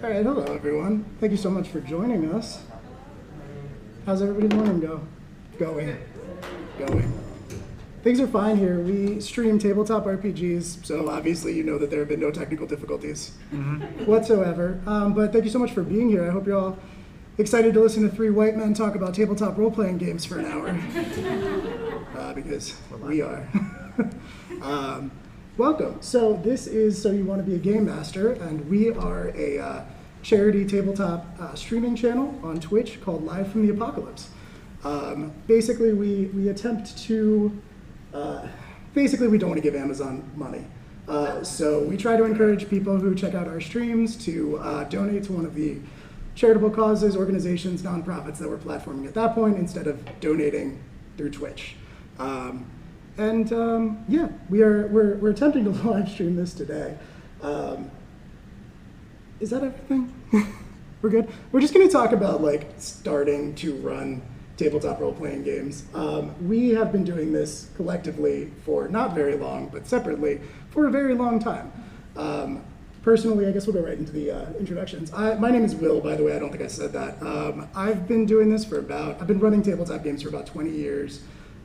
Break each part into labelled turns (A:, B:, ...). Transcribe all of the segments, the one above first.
A: All right, hello everyone. Thank you so much for joining us. How's everybody's morning going? Things are fine here. We stream tabletop RPGs, so obviously you know that there have been no technical difficulties whatsoever. But thank you so much for being here. I hope you're all excited to listen to three white men talk about tabletop role-playing games for an hour, because we are. Welcome. So this is So You Want to Be a Game Master, and we are a charity tabletop streaming channel on Twitch called Live from the Apocalypse. Basically, we attempt to, we don't want to give Amazon money. So we try to encourage people who check out our streams to donate to one of the charitable causes, organizations, nonprofits that we're platforming at that point instead of donating through Twitch. Yeah, we're attempting to live stream this today. Is that everything? We're good? We're just gonna talk about like starting to run tabletop role-playing games. We have been doing this collectively for not very long, but separately for a very long time. Personally, I guess we'll go right into the introductions. My name is Will, by the way, I don't think I said that. I've been doing this I've been running tabletop games for about 20 years.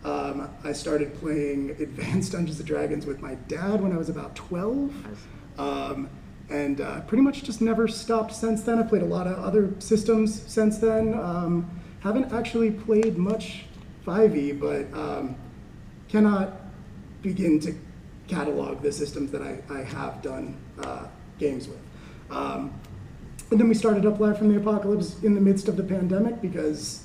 A: I started playing Advanced Dungeons & Dragons with my dad when I was about 12, and pretty much just never stopped since then. I played a lot of other systems since then. Haven't actually played much 5e, but cannot begin to catalog the systems that I have done games with. And then we started up Live from the Apocalypse in the midst of the pandemic because,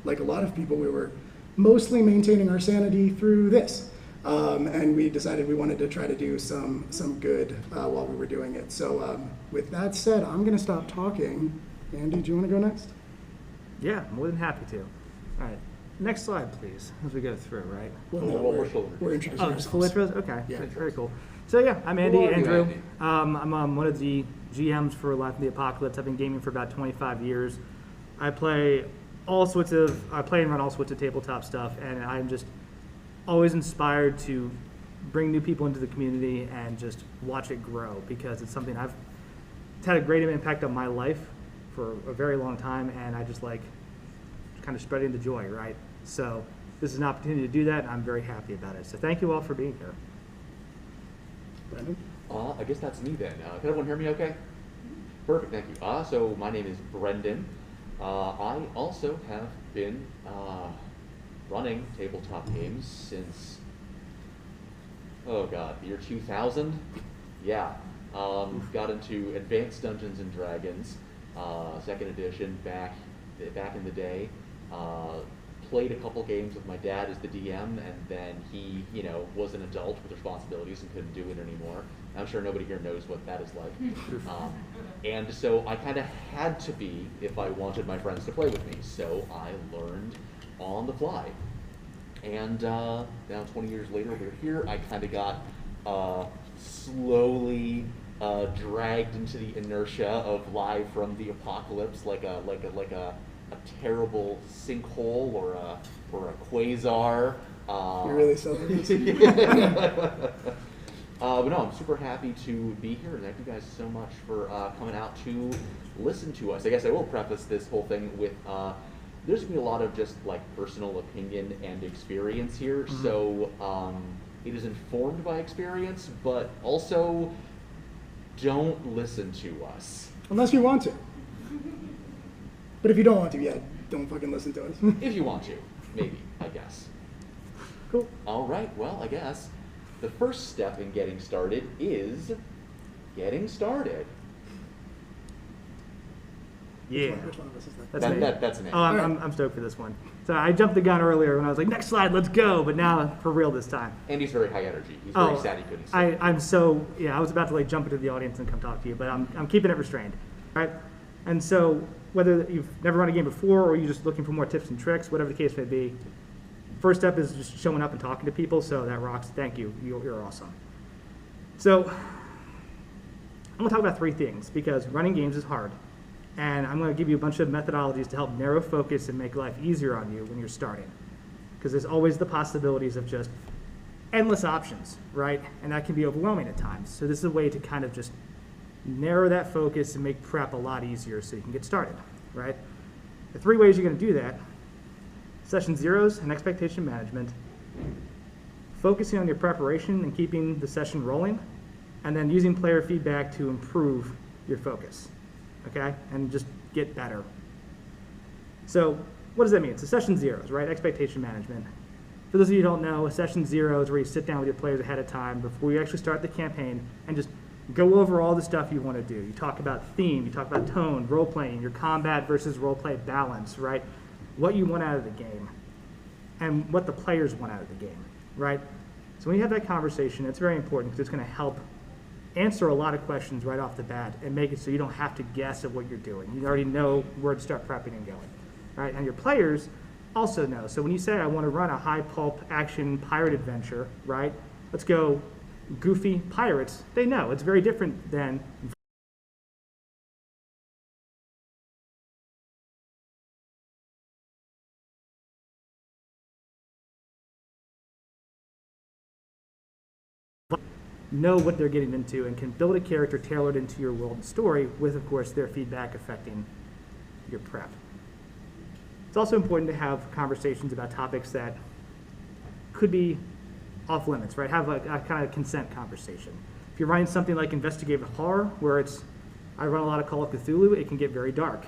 A: like a lot of people, we were mostly maintaining our sanity through this. And we decided we wanted to try to do some good while we were doing it. So with that said, I'm gonna stop talking. Andy, do you wanna go next?
B: Yeah, more than happy to. All right, next slide, please, as we go through, right?
A: Well, no, we're introducing ourselves.
B: Full intros? Okay,
A: Yeah.
B: very cool. So yeah, I'm Andy, Andrew.
C: Andy?
B: I'm one of the GMs for Life in the Apocalypse. I've been gaming for about 25 years. I play and run all sorts of tabletop stuff, and I'm just always inspired to bring new people into the community and just watch it grow, because it's something it's had a great impact on my life for a very long time, and I just like kind of spreading the joy, right? So this is an opportunity to do that, and I'm very happy about it. So thank you all for being here.
A: Brendan?
C: I guess that's me then. Can everyone hear me okay? Perfect, thank you. So my name is Brendan. I also have been running tabletop games since, the year 2000. Yeah, got into Advanced Dungeons & Dragons, 2nd edition back in the day. Played a couple games with my dad as the DM, and then he, was an adult with responsibilities and couldn't do it anymore. I'm sure nobody here knows what that is like. And so I kind of had to be if I wanted my friends to play with me. So I learned on the fly. And now 20 years later, we're here. I kind of got slowly dragged into the inertia of Live from the Apocalypse, like a terrible sinkhole or a quasar.
A: You're really selling this.
C: But no, I'm super happy to be here, and thank you guys so much for coming out to listen to us. I guess I will preface this whole thing with there's going to be a lot of just like personal opinion and experience here, so it is informed by experience, but also don't listen to us.
A: Unless you want to. But if you don't want to, yeah, don't fucking listen to us.
C: If you want to, maybe, I guess.
A: Cool.
C: All right, well, I guess the first step in getting started is getting started.
B: Yeah.
A: Which one of us is that?
B: That's me.
C: That's an
B: Oh, I'm stoked for this one. So I jumped the gun earlier when I was like, next slide, let's go. But now for real this time.
C: Andy's very high energy. He's very sad he couldn't say.
B: I was about to like jump into the audience and come talk to you, but I'm keeping it restrained. All right. And so whether you've never run a game before or you're just looking for more tips and tricks, whatever the case may be, first step is just showing up and talking to people. So that rocks. Thank you. You're awesome. So I'm going to talk about three things because running games is hard. And I'm going to give you a bunch of methodologies to help narrow focus and make life easier on you when you're starting. Because there's always the possibilities of just endless options, right? And that can be overwhelming at times. So this is a way to kind of just narrow that focus and make prep a lot easier so you can get started, right? The 3 ways you're going to do that: session zeros and expectation management, focusing on your preparation and keeping the session rolling, and then using player feedback to improve your focus, okay? And just get better. So what does that mean? So session zeros, right? Expectation management. For those of you who don't know, a session zero is where you sit down with your players ahead of time before you actually start the campaign and just go over all the stuff you want to do. You talk about theme, you talk about tone, role-playing, your combat versus role-play balance, right? What you want out of the game and what the players want out of the game, right? So when you have that conversation, it's very important because it's going to help answer a lot of questions right off the bat and make it so you don't have to guess at what you're doing. You already know where to start prepping and going, right? And your players also know. So when you say, I want to run a high pulp action pirate adventure, right? Let's go goofy pirates. They know it's very different than know what they're getting into and can build a character tailored into your world and story with, of course, their feedback affecting your prep. It's also important to have conversations about topics that could be off limits, right? Have a kind of consent conversation. If you're running something like investigative horror, where I run a lot of Call of Cthulhu, it can get very dark.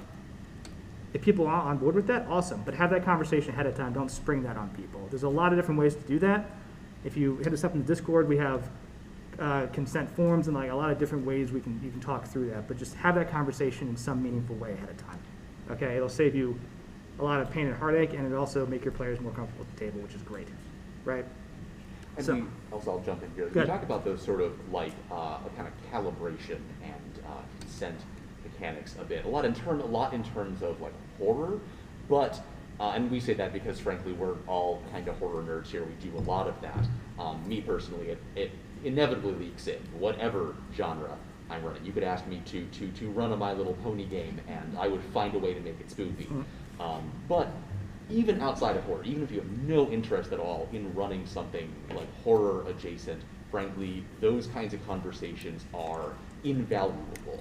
B: If people are on board with that, awesome, but have that conversation ahead of time. Don't spring that on people. There's a lot of different ways to do that. If you hit us up in the Discord, we have consent forms and like a lot of different ways you can talk through that, but just have that conversation in some meaningful way ahead of time. Okay, it'll save you a lot of pain and heartache, and it'll also make your players more comfortable at the table, which is great, right?
C: And
B: So,
C: I'll jump in here.
B: Good.
C: We talk about those sort of like a kind of calibration and consent mechanics a bit. A lot in terms of like horror, but and we say that because frankly we're all kind of horror nerds here. We do a lot of that. Me personally, it inevitably leaks in whatever genre I'm running. You could ask me to run a My Little Pony game, and I would find a way to make it spooky. But even outside of horror, even if you have no interest at all in running something like horror adjacent, frankly, those kinds of conversations are invaluable.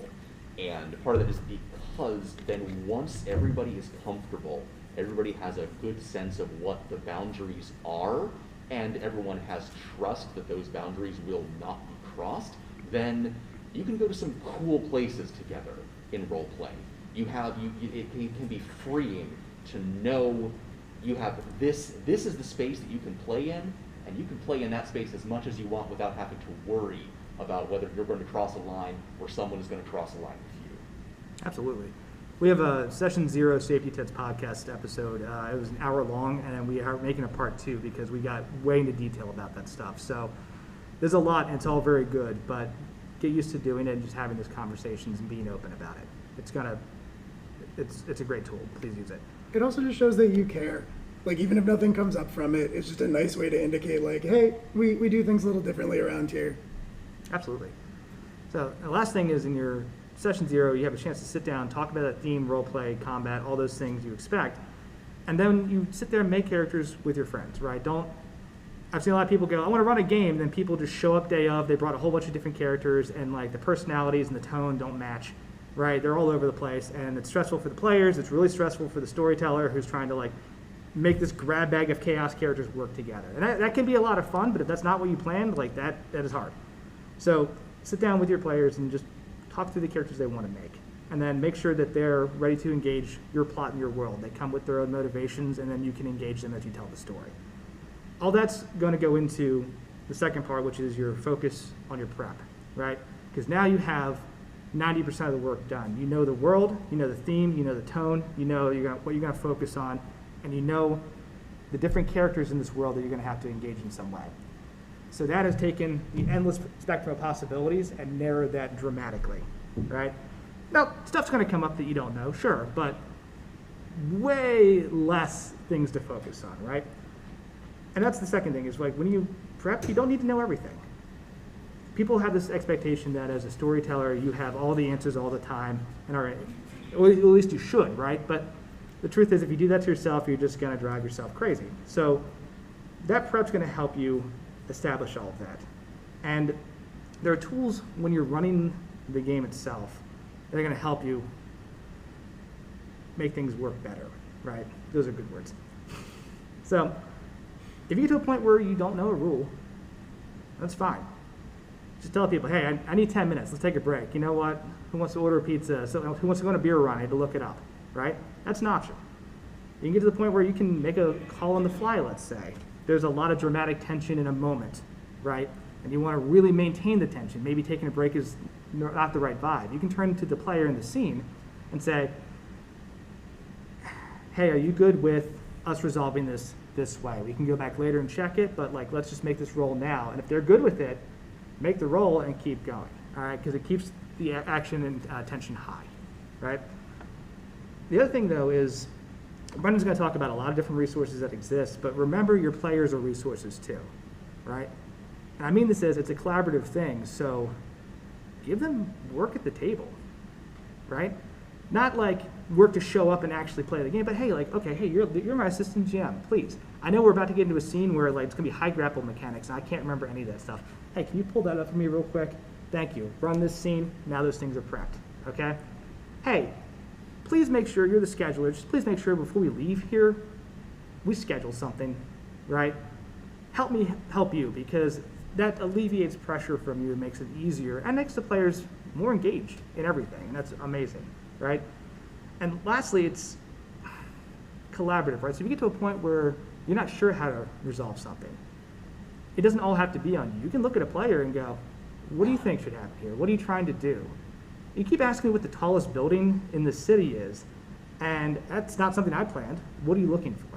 C: And part of that is because then once everybody is comfortable, everybody has a good sense of what the boundaries are, and everyone has trust that those boundaries will not be crossed, then you can go to some cool places together in role play. It can be freeing to know you have this is the space that you can play in, and you can play in that space as much as you want without having to worry about whether you're going to cross a line or someone is going to cross a line with you.
B: absolutely. We have a Session Zero Safety Tips podcast episode. It was an hour long, and we are making a part 2 because we got way into detail about that stuff. So there's a lot, and it's all very good, but get used to doing it and just having those conversations and being open about it. It's a great tool. Please use it.
A: It also just shows that you care. Like, even if nothing comes up from it, it's just a nice way to indicate, like, hey, we do things a little differently around here.
B: Absolutely. So the last thing is in your Session Zero, you have a chance to sit down, talk about that theme, role play, combat, all those things you expect, and then you sit there and make characters with your friends, right? I've seen a lot of people go, I want to run a game, then people just show up day of, they brought a whole bunch of different characters, and like the personalities and the tone don't match, right? They're all over the place, and it's stressful for the players, it's really stressful for the storyteller who's trying to like make this grab bag of chaos characters work together. And that can be a lot of fun, but if that's not what you planned, like that is hard. So sit down with your players and just talk through the characters they want to make, and then make sure that they're ready to engage your plot and your world. They come with their own motivations, and then you can engage them as you tell the story. All that's going to go into the second part, which is your focus on your prep, right? Because now you have 90% of the work done. You know the world, you know the theme, you know the tone, you know what you're going to focus on, and you know the different characters in this world that you're going to have to engage in some way. So that has taken the endless spectrum of possibilities and narrowed that dramatically, right? Now, stuff's going to come up that you don't know, sure, but way less things to focus on, right? And that's the second thing, is like when you prep, you don't need to know everything. People have this expectation that as a storyteller, you have all the answers all the time, and or at least you should, right? But the truth is, if you do that to yourself, you're just going to drive yourself crazy. So that prep's going to help you establish all of that. And there are tools when you're running the game itself. They're going to help you make things work better, right? Those are good words. So if you get to a point where you don't know a rule, that's fine. Just tell people, hey, I need 10 minutes. Let's take a break. You know what? Who wants to order a pizza? So, who wants to go on a beer run? I need to look it up, right? That's an option. You can get to the point where you can make a call on the fly, let's say. There's a lot of dramatic tension in a moment, right? And you want to really maintain the tension. Maybe taking a break is not the right vibe. You can turn to the player in the scene and say, hey, are you good with us resolving this way? We can go back later and check it, but like, let's just make this roll now. And if they're good with it, make the roll and keep going, all right? Because it keeps the action and tension high, right? The other thing, though, is Brendan's going to talk about a lot of different resources that exist, but remember your players are resources too, right? And I mean this as it's a collaborative thing, so give them work at the table, right? Not like work to show up and actually play the game, but hey, like, okay, hey, you're my assistant GM, please. I know we're about to get into a scene where like it's going to be high grapple mechanics, and I can't remember any of that stuff. Hey, can you pull that up for me real quick? Thank you. Run this scene. Now those things are prepped, okay? Hey, please make sure you're the scheduler. Just please make sure before we leave here, we schedule something, right? Help me help you, because that alleviates pressure from you and makes it easier and makes the players more engaged in everything, and that's amazing, right? And lastly, it's collaborative, right? So if you get to a point where you're not sure how to resolve something, it doesn't all have to be on you. You can look at a player and go, what do you think should happen here? What are you trying to do? You keep asking me what the tallest building in the city is, and that's not something I planned. What are you looking for?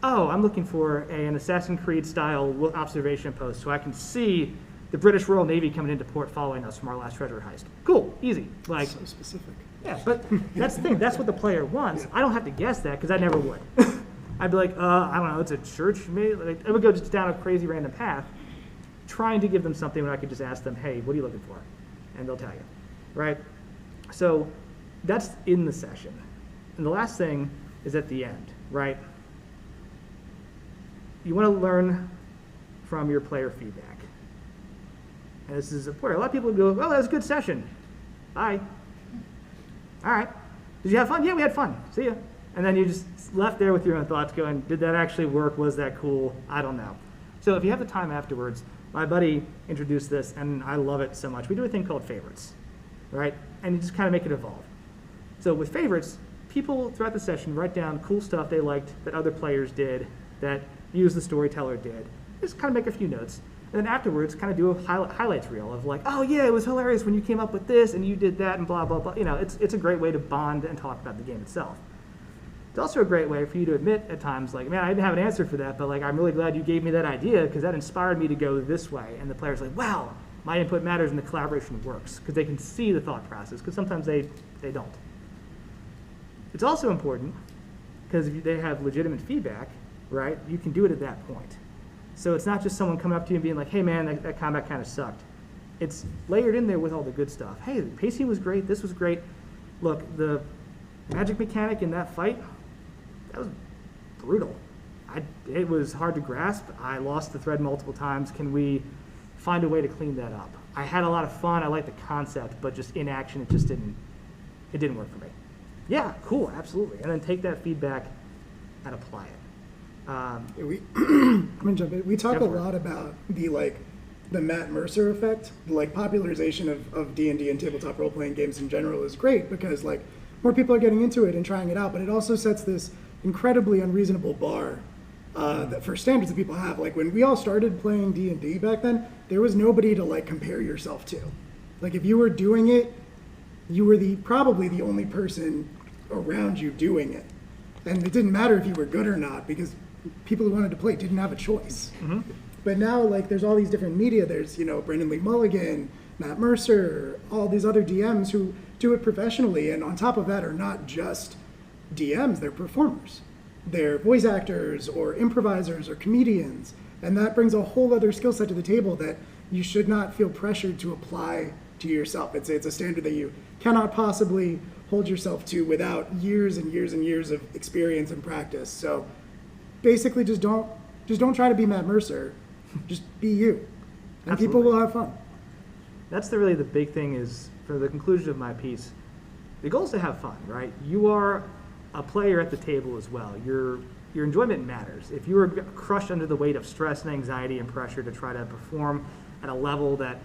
B: Oh, I'm looking for an Assassin's Creed style observation post so I can see the British Royal Navy coming into port following us from our last treasure heist. Cool, easy. Like,
A: So specific.
B: yeah, but that's the thing. That's what the player wants. I don't have to guess that because I never would. I'd be like, I don't know, it's a church, maybe. Like, I would go just down a crazy random path, trying to give them something where I could just ask them, hey, what are you looking for? And they'll tell you, right? So that's in the session. And the last thing is at the end, right? You want to learn from your player feedback. And this is where a lot of people go, well, that was a good session. Bye. All right. Did you have fun? Yeah, we had fun. See ya. And then you just left there with your own thoughts going, did that actually work? Was that cool? I don't know. So if you have the time afterwards, my buddy introduced this, and I love it so much. We do a thing called favorites, right? And you just kind of make it evolve. So with favorites, people throughout the session write down cool stuff they liked that other players did, that you as the storyteller did. Just kind of make a few notes. And then afterwards, kind of do a highlights reel of like, oh yeah, it was hilarious when you came up with this and you did that and blah, blah, blah. You know, it's a great way to bond and talk about the game itself. It's also a great way for you to admit at times, like, man, I didn't have an answer for that, but like, I'm really glad you gave me that idea because that inspired me to go this way. And the player's like, wow, my input matters and the collaboration works because they can see the thought process, because sometimes they don't. It's also important because if they have legitimate feedback, right, you can do it at that point. So it's not just someone coming up to you and being like, hey man, that combat kind of sucked. It's layered in there with all the good stuff. Hey, the pacing was great, this was great. Look, the magic mechanic in that fight, that was brutal. It was hard to grasp. I lost the thread multiple times. Can we find a way to clean that up? I had a lot of fun, I liked the concept, but just in action, it didn't work for me. Yeah, cool, absolutely. And then take that feedback and apply it.
A: I'm gonna jump in. We talk a lot about the Matt Mercer effect. The popularization of D&D and tabletop role-playing games in general is great because more people are getting into it and trying it out, but it also sets this incredibly unreasonable bar for standards that people have. Like when we all started playing D&D back then, there was nobody to compare yourself to. Like if you were doing it, you were probably the only person around you doing it. And it didn't matter if you were good or not because people who wanted to play didn't have a choice. Mm-hmm. But now there's all these different media. There's, Brendan Lee Mulligan, Matt Mercer, all these other DMs who do it professionally. And on top of that are not just DMs, they're performers. They're voice actors or improvisers or comedians. And that brings a whole other skill set to the table that you should not feel pressured to apply to yourself. It's a standard that you cannot possibly hold yourself to without years and years and years of experience and practice. So basically just don't try to be Matt Mercer. Just be you. And
B: Absolutely.
A: People will have fun.
B: That's really the big thing is for the conclusion of my piece, the goal is to have fun, right? You are a player at the table as well. Your enjoyment matters. If you are crushed under the weight of stress and anxiety and pressure to try to perform at a level that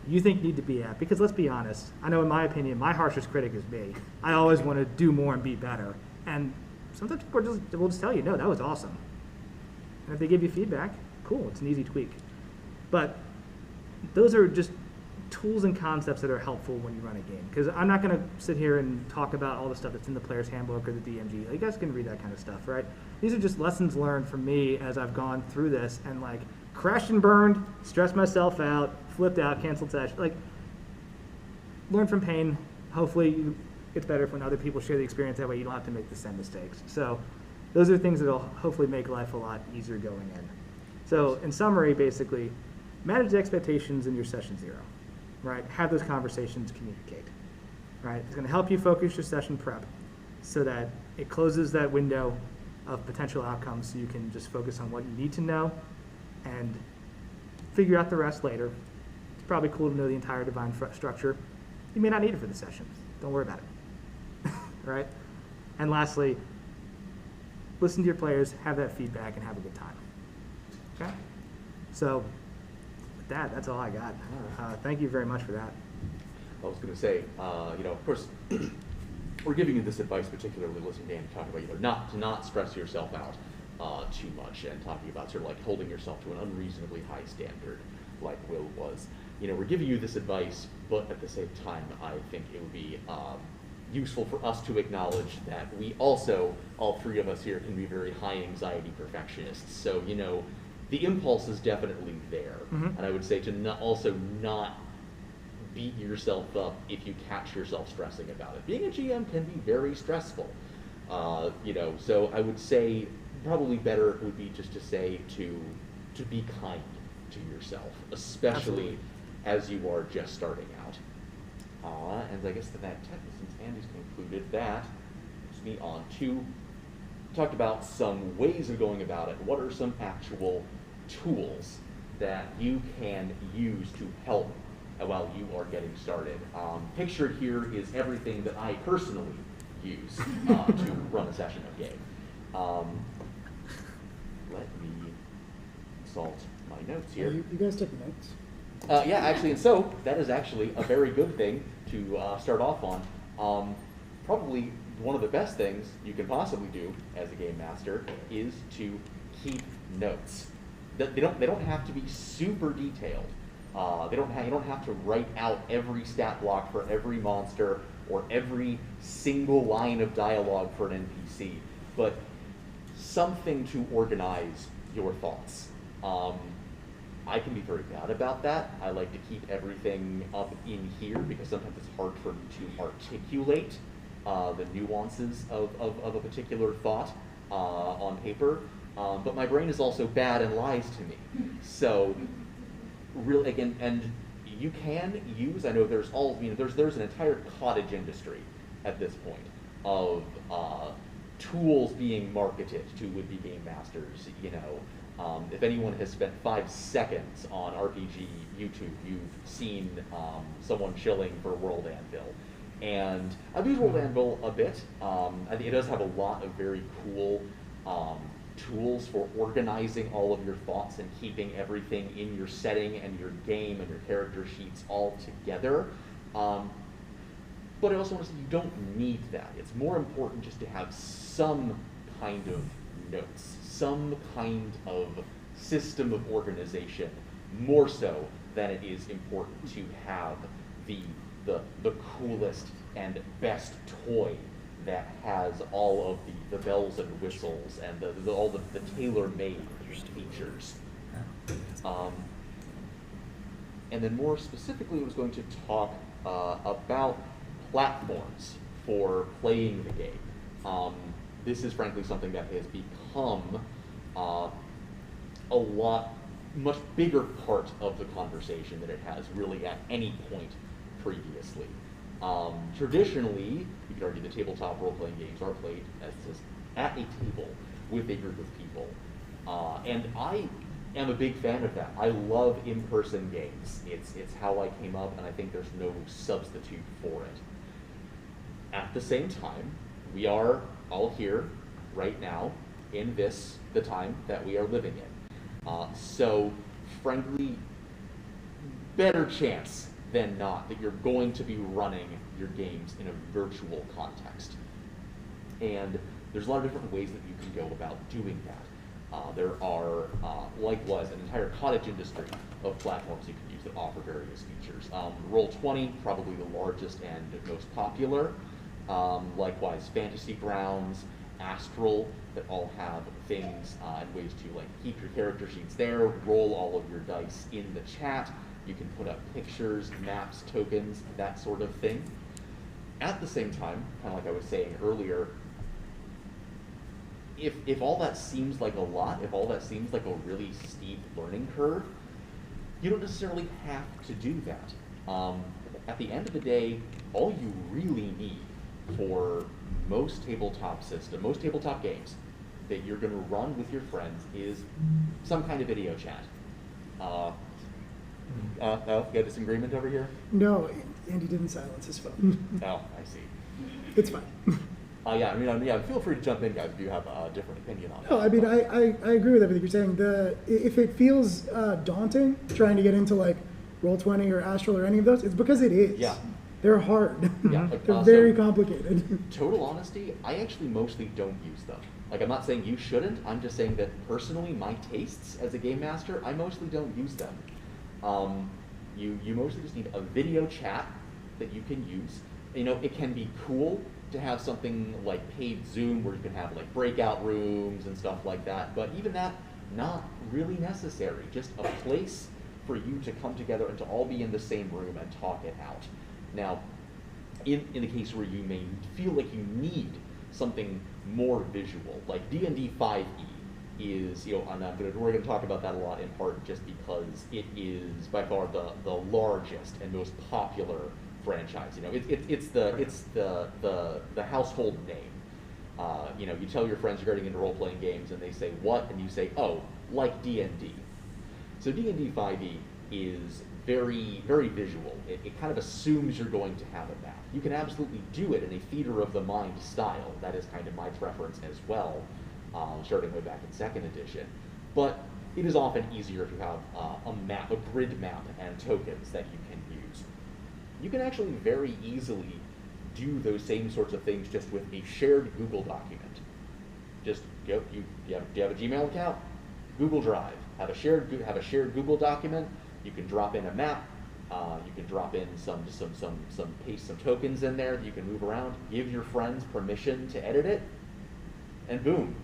B: you think you need to be at, because let's be honest, I know in my opinion, my harshest critic is me. I always want to do more and be better. And sometimes people will just tell you, no, that was awesome. And if they give you feedback, cool, it's an easy tweak. But those are just tools and concepts that are helpful when you run a game. Because I'm not going to sit here and talk about all the stuff that's in the player's handbook or the DMG. You guys can read that kind of stuff, right? These are just lessons learned from me as I've gone through this and like crashed and burned, stressed myself out, flipped out, canceled session. Like, learn from pain. Hopefully it's better when other people share the experience. That way you don't have to make the same mistakes. So those are things that will hopefully make life a lot easier going in. So in summary, basically, manage the expectations in your session 0. Right? Have those conversations, communicate. Right? It's going to help you focus your session prep so that it closes that window of potential outcomes so you can just focus on what you need to know and figure out the rest later. It's probably cool to know the entire divine structure. You may not need it for the session. Don't worry about it. Right? And lastly, listen to your players, have that feedback, and have a good time. Okay? So that's all I got. Thank you very much for that.
C: I was going to say, of course, we're giving you this advice, particularly listening to Andy talk about, to not stress yourself out too much, and talking about sort of like holding yourself to an unreasonably high standard, like Will was. We're giving you this advice, but at the same time, I think it would be useful for us to acknowledge that we also, all three of us here, can be very high anxiety perfectionists. So, the impulse is definitely there. Mm-hmm. And I would say to not beat yourself up if you catch yourself stressing about it. Being a GM can be very stressful. So I would say probably better would be just to say to be kind to yourself, especially as you are just starting out. And I guess to that, since Andy's concluded that, puts me on to talked about some ways of going about it. What are some actual tools that you can use to help while you are getting started? Pictured here is everything that I personally use to run a session of game. Let me consult my notes here.
A: You guys took notes?
C: Yeah, actually, and so that is actually a very good thing to start off on. Probably one of the best things you can possibly do as a game master is to keep notes. They don't have to be super detailed. You don't have to write out every stat block for every monster or every single line of dialogue for an NPC, but something to organize your thoughts. I can be very bad about that. I like to keep everything up in here because sometimes it's hard for me to articulate the nuances of a particular thought on paper. But my brain is also bad and lies to me. So, really, again, and you can use. I know there's there's an entire cottage industry at this point of tools being marketed to would-be game masters. If anyone has spent 5 seconds on RPG YouTube, you've seen someone shilling for World Anvil. And I've used World Anvil a bit. I think it does have a lot of very cool tools for organizing all of your thoughts and keeping everything in your setting and your game and your character sheets all together. But I also want to say you don't need that. It's more important just to have some kind of notes, some kind of system of organization, more so than it is important to have the coolest and best toy that has all of the bells and whistles and all the tailor-made features. And then more specifically, I was going to talk about platforms for playing the game. This is frankly something that has become much bigger part of the conversation than it has really at any point previously. Traditionally, you could argue the tabletop role-playing games are played at a table with a group of people. And I am a big fan of that. I love in-person games. It's how I came up, and I think there's no substitute for it. At the same time, we are all here right now in the time that we are living in. So, frankly, better chance than not that you're going to be running your games in a virtual context. And there's a lot of different ways that you can go about doing that. There are, likewise, an entire cottage industry of platforms you can use that offer various features. Roll20, probably the largest and most popular. Likewise, Fantasy Grounds, Astral, that all have things and ways to like keep your character sheets there, roll all of your dice in the chat. You can put up pictures, maps, tokens, that sort of thing. At the same time, kind of like I was saying earlier, if all that seems like a lot, if all that seems like a really steep learning curve, you don't necessarily have to do that. At the end of the day, all you really need for most tabletop games that you're going to run with your friends is some kind of video chat. Oh, got a disagreement over here?
A: No, Andy didn't silence his phone.
C: Oh, I see.
A: It's fine.
C: Yeah, feel free to jump in, guys, if you have a different opinion on that.
A: No, I mean, I agree with everything you're saying. If it feels daunting trying to get into like Roll20 or Astral or any of those, it's because it is.
C: Yeah.
A: They're hard.
C: Yeah,
A: They're very complicated.
C: Total honesty, I actually mostly don't use them. Like, I'm not saying you shouldn't, I'm just saying that personally, my tastes as a game master, I mostly don't use them. You mostly just need a video chat that you can use. You know, it can be cool to have something like paid Zoom where you can have like breakout rooms and stuff like that, but even that, not really necessary. Just a place for you to come together and to all be in the same room and talk it out. Now, in the case where you may feel like you need something more visual, like D&D 5e is, you know, we're going to talk about that a lot in part just because it is by far the largest and most popular franchise. You know, it's the household name. You know, you tell your friends you're getting into role-playing games, and they say what, and you say, oh, like D&D. So D&D 5e is very, very visual. It kind of assumes you're going to have a map. You can absolutely do it in a theater of the mind style. That is kind of my preference as well, starting way back in 2nd edition. But it is often easier if you have a map, a grid map, and tokens that you can use. You can actually very easily do those same sorts of things just with a shared Google document. Just go, do you have a Gmail account? Google Drive. Have a shared Google document. You can drop in a map. You can drop in paste some tokens in there that you can move around. Give your friends permission to edit it, and boom,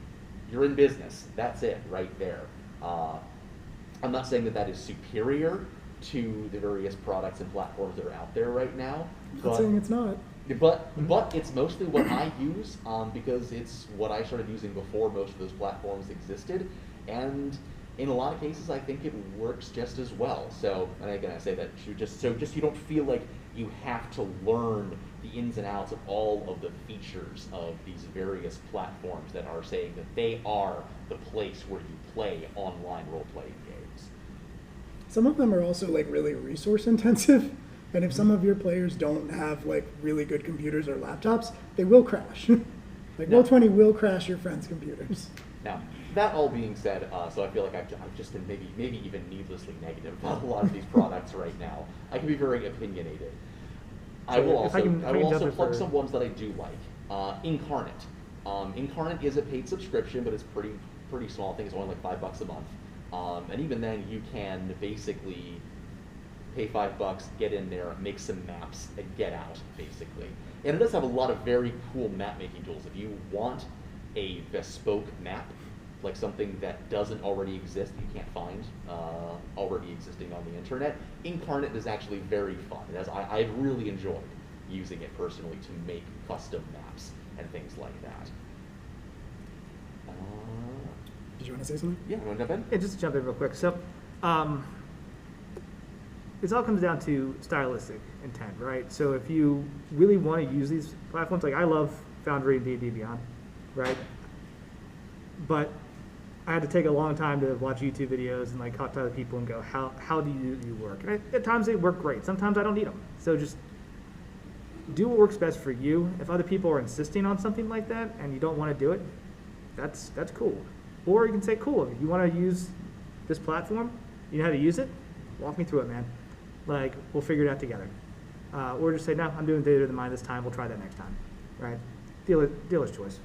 C: you're in business. That's it right there. I'm not saying that is superior to the various products and platforms that are out there right now.
A: I'm not saying it's not.
C: But it's mostly what I use because it's what I started using before most of those platforms existed, and in a lot of cases, I think it works just as well. So, and again, I say that just you don't feel like you have to learn the ins and outs of all of the features of these various platforms that are saying that they are the place where you play online role-playing games.
A: Some of them are also like really resource intensive, and if some of your players don't have like really good computers or laptops, they will crash. Like Roll20 will crash your friends' computers.
C: Now, that all being said, so I feel like I've just been maybe even needlessly negative about a lot of these products right now. I can be very opinionated. I will also plug some ones that I do like. Incarnate. Incarnate is a paid subscription, but it's pretty small. I think it's only like $5 a month. And even then, you can basically pay $5, get in there, make some maps, and get out, basically. And it does have a lot of very cool map making tools. If you want a bespoke map, like something that doesn't already exist, you can't find already existing on the internet, Incarnate is actually very fun. I've really enjoyed using it personally to make custom maps and things like that.
A: Did you want to say something?
C: Yeah, you want to jump in?
B: Yeah, just to jump in real quick. So, it all comes down to stylistic intent, right? So if you really want to use these platforms, like I love Foundry and D&D Beyond, right? But I had to take a long time to watch YouTube videos and like talk to other people and go, how do you work? And at times they work great. Sometimes I don't need them. So just do what works best for you. If other people are insisting on something like that and you don't want to do it, that's cool. Or you can say, cool, if you want to use this platform, you know how to use it, walk me through it, man. Like, we'll figure it out together. Or just say, no, I'm doing theater of the mind this time, we'll try that next time, right? Dealer's choice.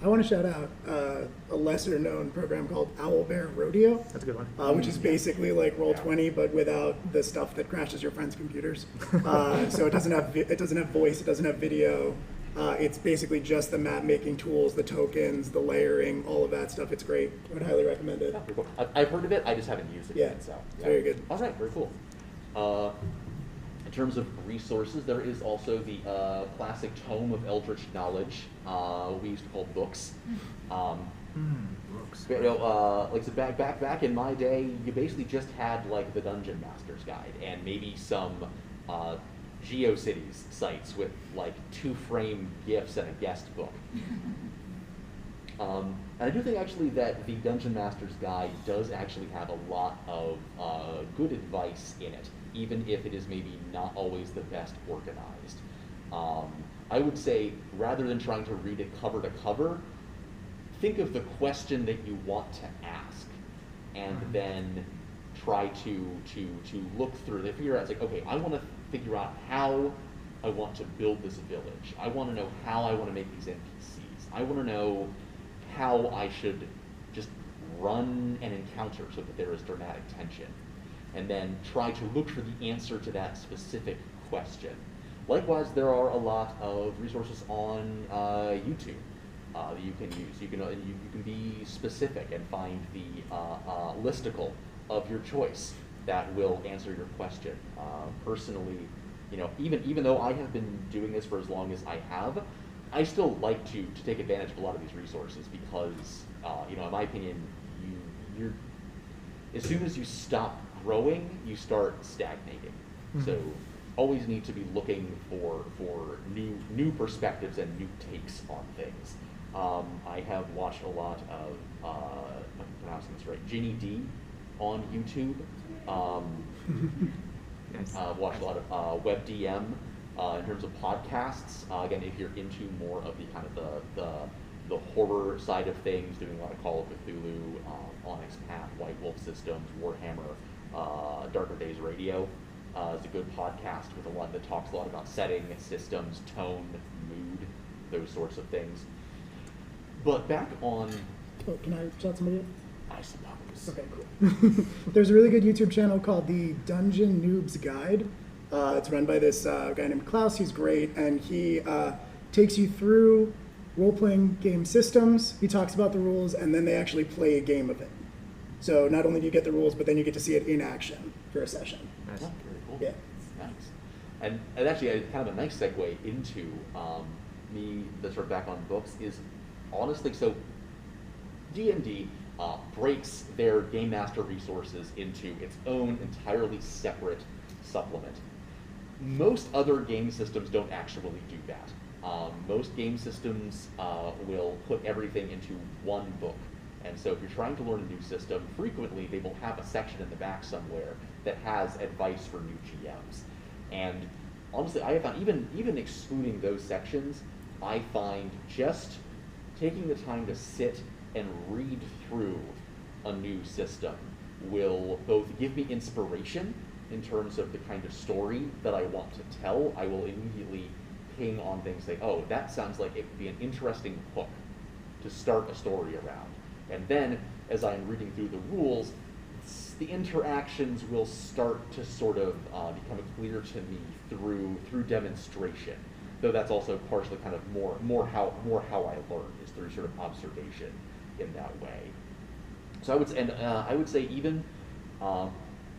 A: I want to shout out a lesser known program called Owlbear Rodeo.
B: That's a good one.
A: Which is basically like Roll20, but without the stuff that crashes your friends' computers. So it doesn't have voice, it doesn't have video. It's basically just the map making tools, the tokens, the layering, all of that stuff. It's great. I would highly recommend it.
C: Yeah, pretty cool. I've heard of it. I just haven't used it
A: Yeah,
C: yet. So
A: it's very good.
C: All right, very cool. In terms of resources, there is also the classic tome of eldritch knowledge we used to call books.
B: Books.
C: You know, like so back in my day, you basically just had like the Dungeon Master's Guide and maybe some GeoCities sites with like 2-frame GIFs and a guest book. And I do think actually that the Dungeon Master's Guide does actually have a lot of good advice in it, even if it is maybe not always the best organized. I would say rather than trying to read it cover to cover, think of the question that you want to ask, and then try to look through it. Figure out, it's like, okay, I want to figure out how I want to build this village. I want to know how I want to make these NPCs. I want to know how I should just run an encounter so that there is dramatic tension, and then try to look for the answer to that specific question. Likewise, there are a lot of resources on YouTube that you can use. You can be specific and find the listicle of your choice that will answer your question. Personally, you know, even though I have been doing this for as long as I have, I still like to take advantage of a lot of these resources because, you know, in my opinion, you're as soon as you stop growing, you start stagnating.
B: Mm-hmm.
C: So always need to be looking for new perspectives and new takes on things. I have watched a lot of, if I'm pronouncing this right, Ginny D on YouTube.
B: Nice.
C: Watched a lot of WebDM in terms of podcasts. Again, if you're into more of the kind of the horror side of things, doing a lot of Call of Cthulhu, Onyx Path, White Wolf Systems, Warhammer, Darker Days Radio is a good podcast with a lot that talks a lot about setting, systems, tone, mood, those sorts of things. But back on,
A: Oh, can I shout somebody out?
C: I suppose.
A: Okay, cool. There's a really good YouTube channel called the Dungeon Noob's Guide. It's run by this guy named Klaus. He's great, and he takes you through role-playing game systems. He talks about the rules, and then they actually play a game of it. So not only do you get the rules, but then you get to see it in action for a session.
B: Nice.
C: Yeah, very cool.
A: Yeah.
C: Nice. And actually, kind of a nice segue into me, the sort of back on books, is honestly, so D&D breaks their Game Master resources into its own entirely separate supplement. Most other game systems don't actually do that. Most game systems will put everything into one book. And so if you're trying to learn a new system, frequently they will have a section in the back somewhere that has advice for new GMs. And honestly, I have found, even excluding those sections, I find just taking the time to sit and read through a new system will both give me inspiration in terms of the kind of story that I want to tell. I will immediately ping on things like, oh, that sounds like it would be an interesting hook to start a story around. And then, as I'm reading through the rules, the interactions will start to sort of become clear to me through demonstration. Though that's also partially kind of more how I learn is through sort of observation in that way. So I would say even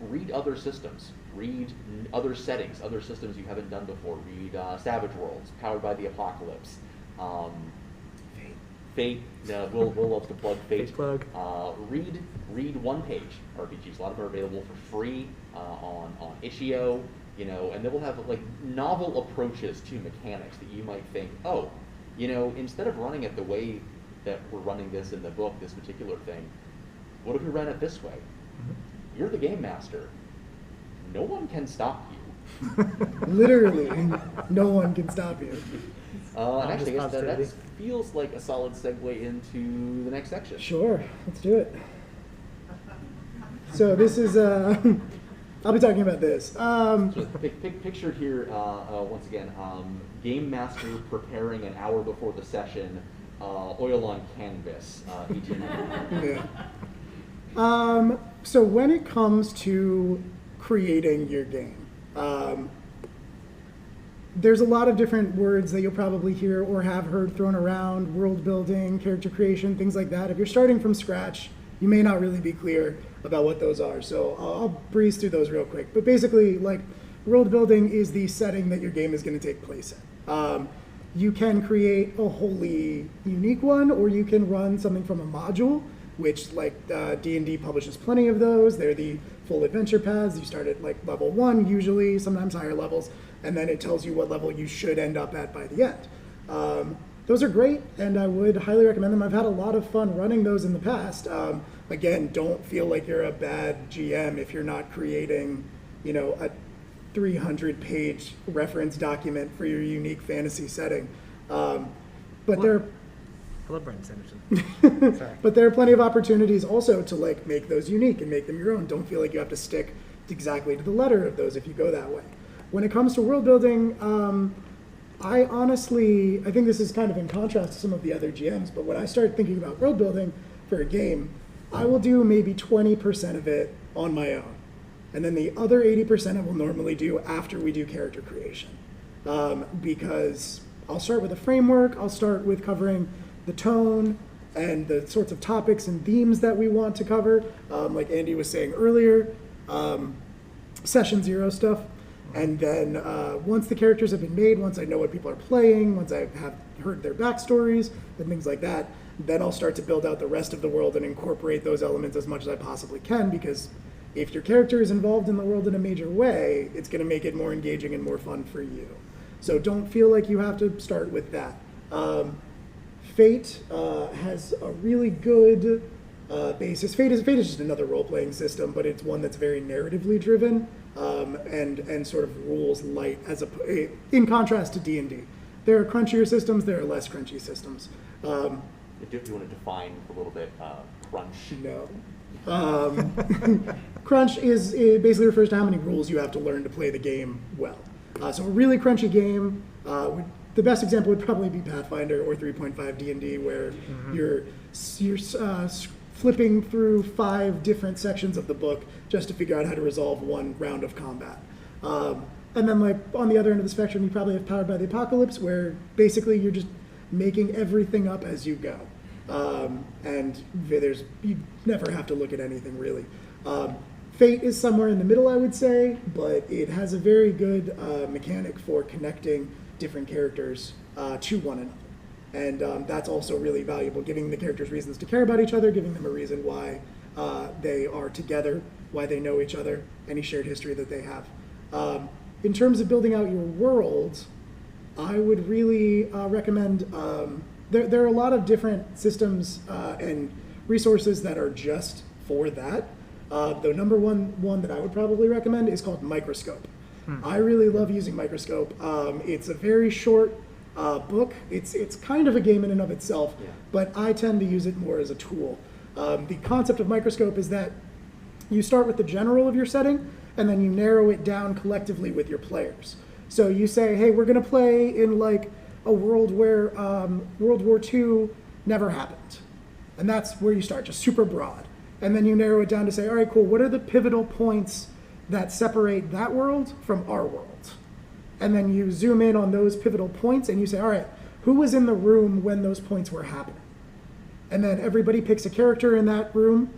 C: read other systems, read other settings, other systems you haven't done before. Read Savage Worlds, Powered by the Apocalypse. Fate. Will loves to plug Fate.
B: Fate plug.
C: Read one-page RPGs. A lot of them are available for free on Itch.io. You know, and they will have like novel approaches to mechanics that you might think, oh, you know, instead of running it the way that we're running this in the book, this particular thing, What if we ran it this way? You're the game master. No one can stop you.
A: Literally, no one can stop you.
C: And actually, I guess that
B: positivity.
C: feels like a solid segue into the next section.
A: Sure, let's do it. So this is, I'll be talking about this.
C: So pictured here, once again, game master preparing an hour before the session, oil on canvas, 18.
A: Yeah. So when it comes to creating your game, there's a lot of different words that you'll probably hear or have heard thrown around: world building, character creation, things like that. If you're starting from scratch, you may not really be clear about what those are. So I'll breeze through those real quick. But basically, like, world building is the setting that your game is going to take place in. You can create a wholly unique one, or you can run something from a module, which, like, D&D publishes plenty of those. They're the full adventure paths. You start at like level 1 usually, sometimes higher levels, and then it tells you what level you should end up at by the end. Those are great, and I would highly recommend them. I've had a lot of fun running those in the past. Again, don't feel like you're a bad GM if you're not creating, a 300-page reference document for your unique fantasy setting. But there.
B: I love Brendan Sanderson. Sorry.
A: But there are plenty of opportunities also to, like, make those unique and make them your own. Don't feel like you have to stick exactly to the letter of those if you go that way. When it comes to world building, I think this is kind of in contrast to some of the other GMs, but when I start thinking about world building for a game, I will do maybe 20% of it on my own. And then the other 80% I will normally do after we do character creation. Because I'll start with a framework, I'll start with covering the tone and the sorts of topics and themes that we want to cover. Like Andy was saying earlier, session 0 stuff. And then once the characters have been made, once I know what people are playing, once I have heard their backstories and things like that, then I'll start to build out the rest of the world and incorporate those elements as much as I possibly can, because if your character is involved in the world in a major way, it's going to make it more engaging and more fun for you. So don't feel like you have to start with that. Fate has a really good basis. Fate is just another role-playing system, but it's one that's very narratively driven and sort of rules light in contrast to D&D. There are crunchier systems, there are less crunchy systems.
C: Do you want to define a little bit crunch?
A: No. Crunch it basically refers to how many rules you have to learn to play the game well. So a really crunchy game, the best example would probably be Pathfinder or 3.5 D&D, where you're flipping through 5 different sections of the book just to figure out how to resolve one round of combat. And then, like, on the other end of the spectrum, you probably have Powered by the Apocalypse, where basically you're just making everything up as you go. And you never have to look at anything, really. Fate is somewhere in the middle, I would say, but it has a very good mechanic for connecting different characters to one another. And that's also really valuable, giving the characters reasons to care about each other, giving them a reason why they are together, why they know each other, any shared history that they have. In terms of building out your world, I would really recommend, there are a lot of different systems and resources that are just for that. The number one that I would probably recommend is called Microscope. I really love using Microscope. It's a very short book. It's kind of a game in and of itself, but I tend to use it more as a tool. The concept of Microscope is that you start with the general of your setting, and then you narrow it down collectively with your players. So you say, hey, we're going to play in, like, a world where World War II never happened. And that's where you start, just super broad. And then you narrow it down to say, all right, cool, what are the pivotal points that separate that world from our world? And then you zoom in on those pivotal points and you say, all right, who was in the room when those points were happening? And then everybody picks a character in that room,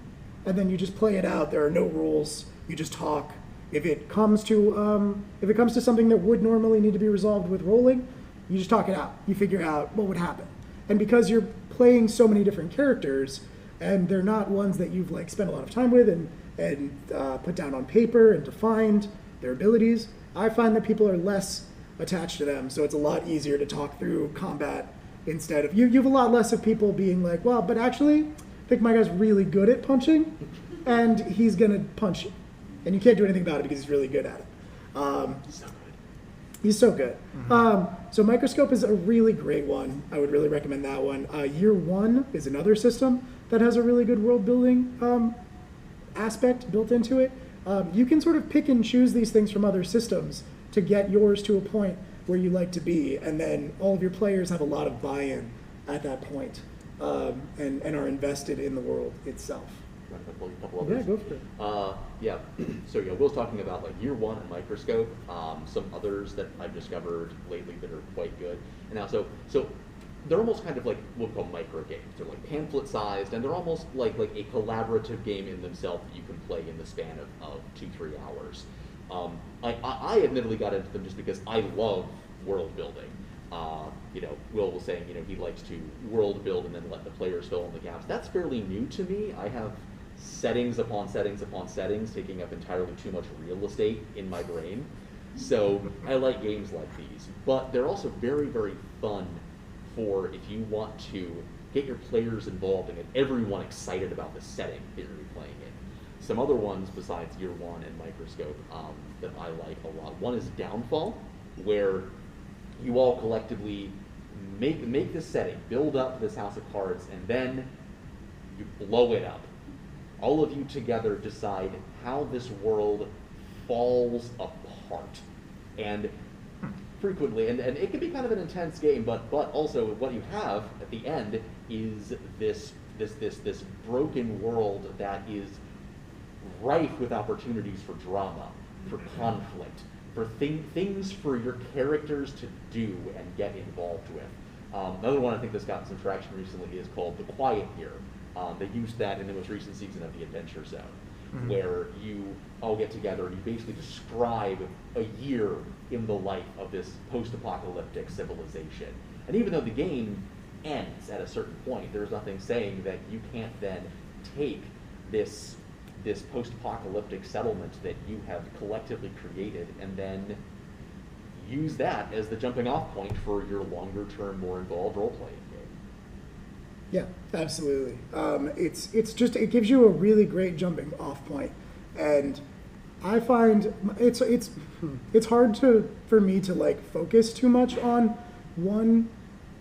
A: and then you just play it out. There are no rules. You just talk. If it comes to something that would normally need to be resolved with rolling, you just talk it out. You figure out what would happen. And because you're playing so many different characters, and they're not ones that you've, like, spent a lot of time with and put down on paper and defined their abilities, I find that people are less attached to them. So it's a lot easier to talk through combat instead of you have a lot less of people being like, well, but actually I think my guy's really good at punching, and he's gonna punch you, and you can't do anything about it because he's really good at it.
C: So good.
A: He's so good. So Microscope is a really great one. I would really recommend that one. Year One is another system that has a really good world building aspect built into it. You can sort of pick and choose these things from other systems to get yours to a point where you like to be, and then all of your players have a lot of buy-in at that point, and are invested in the world itself.
C: A couple others.
A: Yeah, go for it.
C: Yeah. So Will's talking about like Year One and Microscope. Some others that I've discovered lately that are quite good. And now, so they're almost kind of like what we call micro games. They're like pamphlet-sized, and they're almost like a collaborative game in themselves that you can play in the span of 2-3 hours. I admittedly got into them just because I love world building. Will was saying, he likes to world build and then let the players fill in the gaps. That's fairly new to me. I have settings upon settings upon settings taking up entirely too much real estate in my brain. So I like games like these, but they're also very, very fun for if you want to get your players involved and get everyone excited about the setting that you're playing in. Some other ones besides Year One and Microscope that I like a lot. One is Downfall, where you all collectively make this setting, build up this house of cards, and then you blow it up. All of you together decide how this world falls apart. And frequently, and it can be kind of an intense game, but also what you have at the end is this broken world that is rife with opportunities for drama, for conflict, for things for your characters to do and get involved with. Another one I think that's gotten some traction recently is called The Quiet Year. They used that in the most recent season of The Adventure Zone, where you all get together and you basically describe a year in the life of this post-apocalyptic civilization. And even though the game ends at a certain point, there's nothing saying that you can't then take this post-apocalyptic settlement that you have collectively created and then use that as the jumping off point for your longer term, more involved role-playing game.
A: Yeah, absolutely. It gives you a really great jumping off point. And I find it's hard for me to like focus too much on one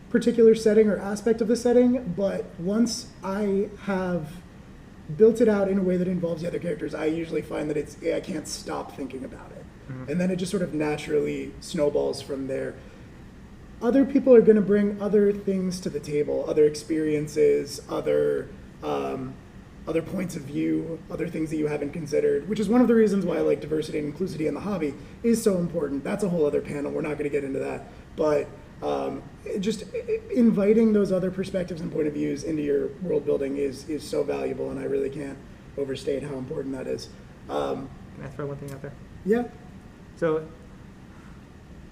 A: particular setting or aspect of the setting, but once I have built it out in a way that involves the other characters, I usually find that I can't stop thinking about it. And then it just sort of naturally snowballs from there. Other people are going to bring other things to the table, other experiences, other points of view, other things that you haven't considered, which is one of the reasons why I like diversity and inclusivity in the hobby is so important. That's a whole other panel. We're not going to get into that. But just inviting those other perspectives and point of views into your world building is so valuable, and I really can't overstate how important that is.
B: Can I throw one thing out there?
A: Yeah.
B: So,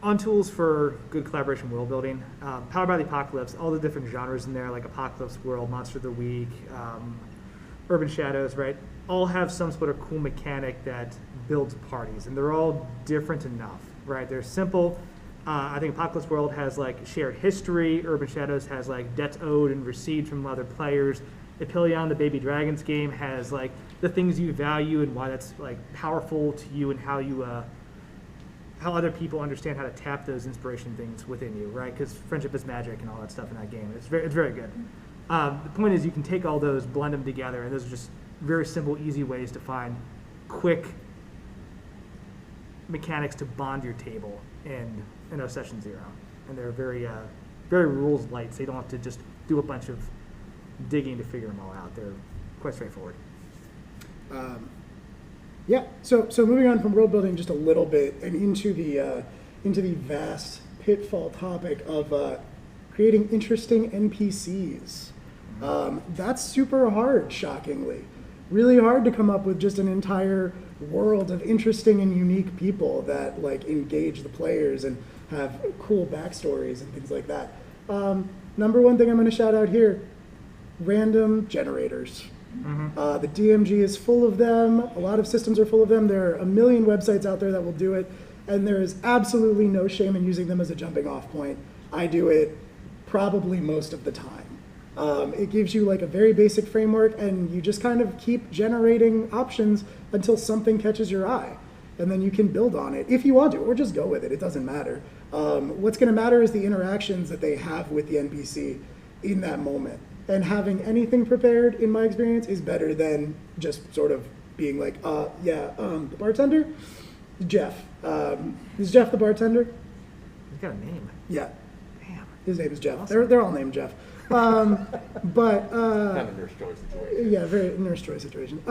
B: on tools for good collaboration world building, Powered by the Apocalypse, all the different genres in there, like Apocalypse World, Monster of the Week, Urban Shadows, right? All have some sort of cool mechanic that builds parties, and they're all different enough, right? They're simple. I think Apocalypse World has like shared history. Urban Shadows has like debts owed and received from other players. Epilion, the Baby Dragons game, has like the things you value and why that's like powerful to you and how other people understand how to tap those inspiration things within you, right? Because friendship is magic and all that stuff in that game. It's very good. The point is you can take all those, blend them together, and those are just very simple, easy ways to find quick mechanics to bond your table in Session Zero. And they're very rules light, so you don't have to just do a bunch of digging to figure them all out. They're quite straightforward.
A: Yeah. So moving on from world building just a little bit and into the vast pitfall topic of creating interesting NPCs. That's super hard, shockingly. Really hard to come up with just an entire world of interesting and unique people that like engage the players and have cool backstories and things like that. Number one thing I'm going to shout out here, random generators. The DMG is full of them. A lot of systems are full of them. There are a million websites out there that will do it, and there is absolutely no shame in using them as a jumping off point. I do it probably most of the time. It gives you like a very basic framework, and you just kind of keep generating options until something catches your eye. And then you can build on it if you want to, or just go with it. It doesn't matter. What's going to matter is the interactions that they have with the NPC in that moment. And having anything prepared, in my experience, is better than just sort of being like, the bartender? Jeff. Is Jeff the bartender?
B: He's got a name.
A: Yeah.
B: Damn.
A: His name is Jeff.
B: Awesome.
A: They're all named Jeff. But
C: Kind of Nurse Joy situation.
A: yeah, very Nurse Joy situation.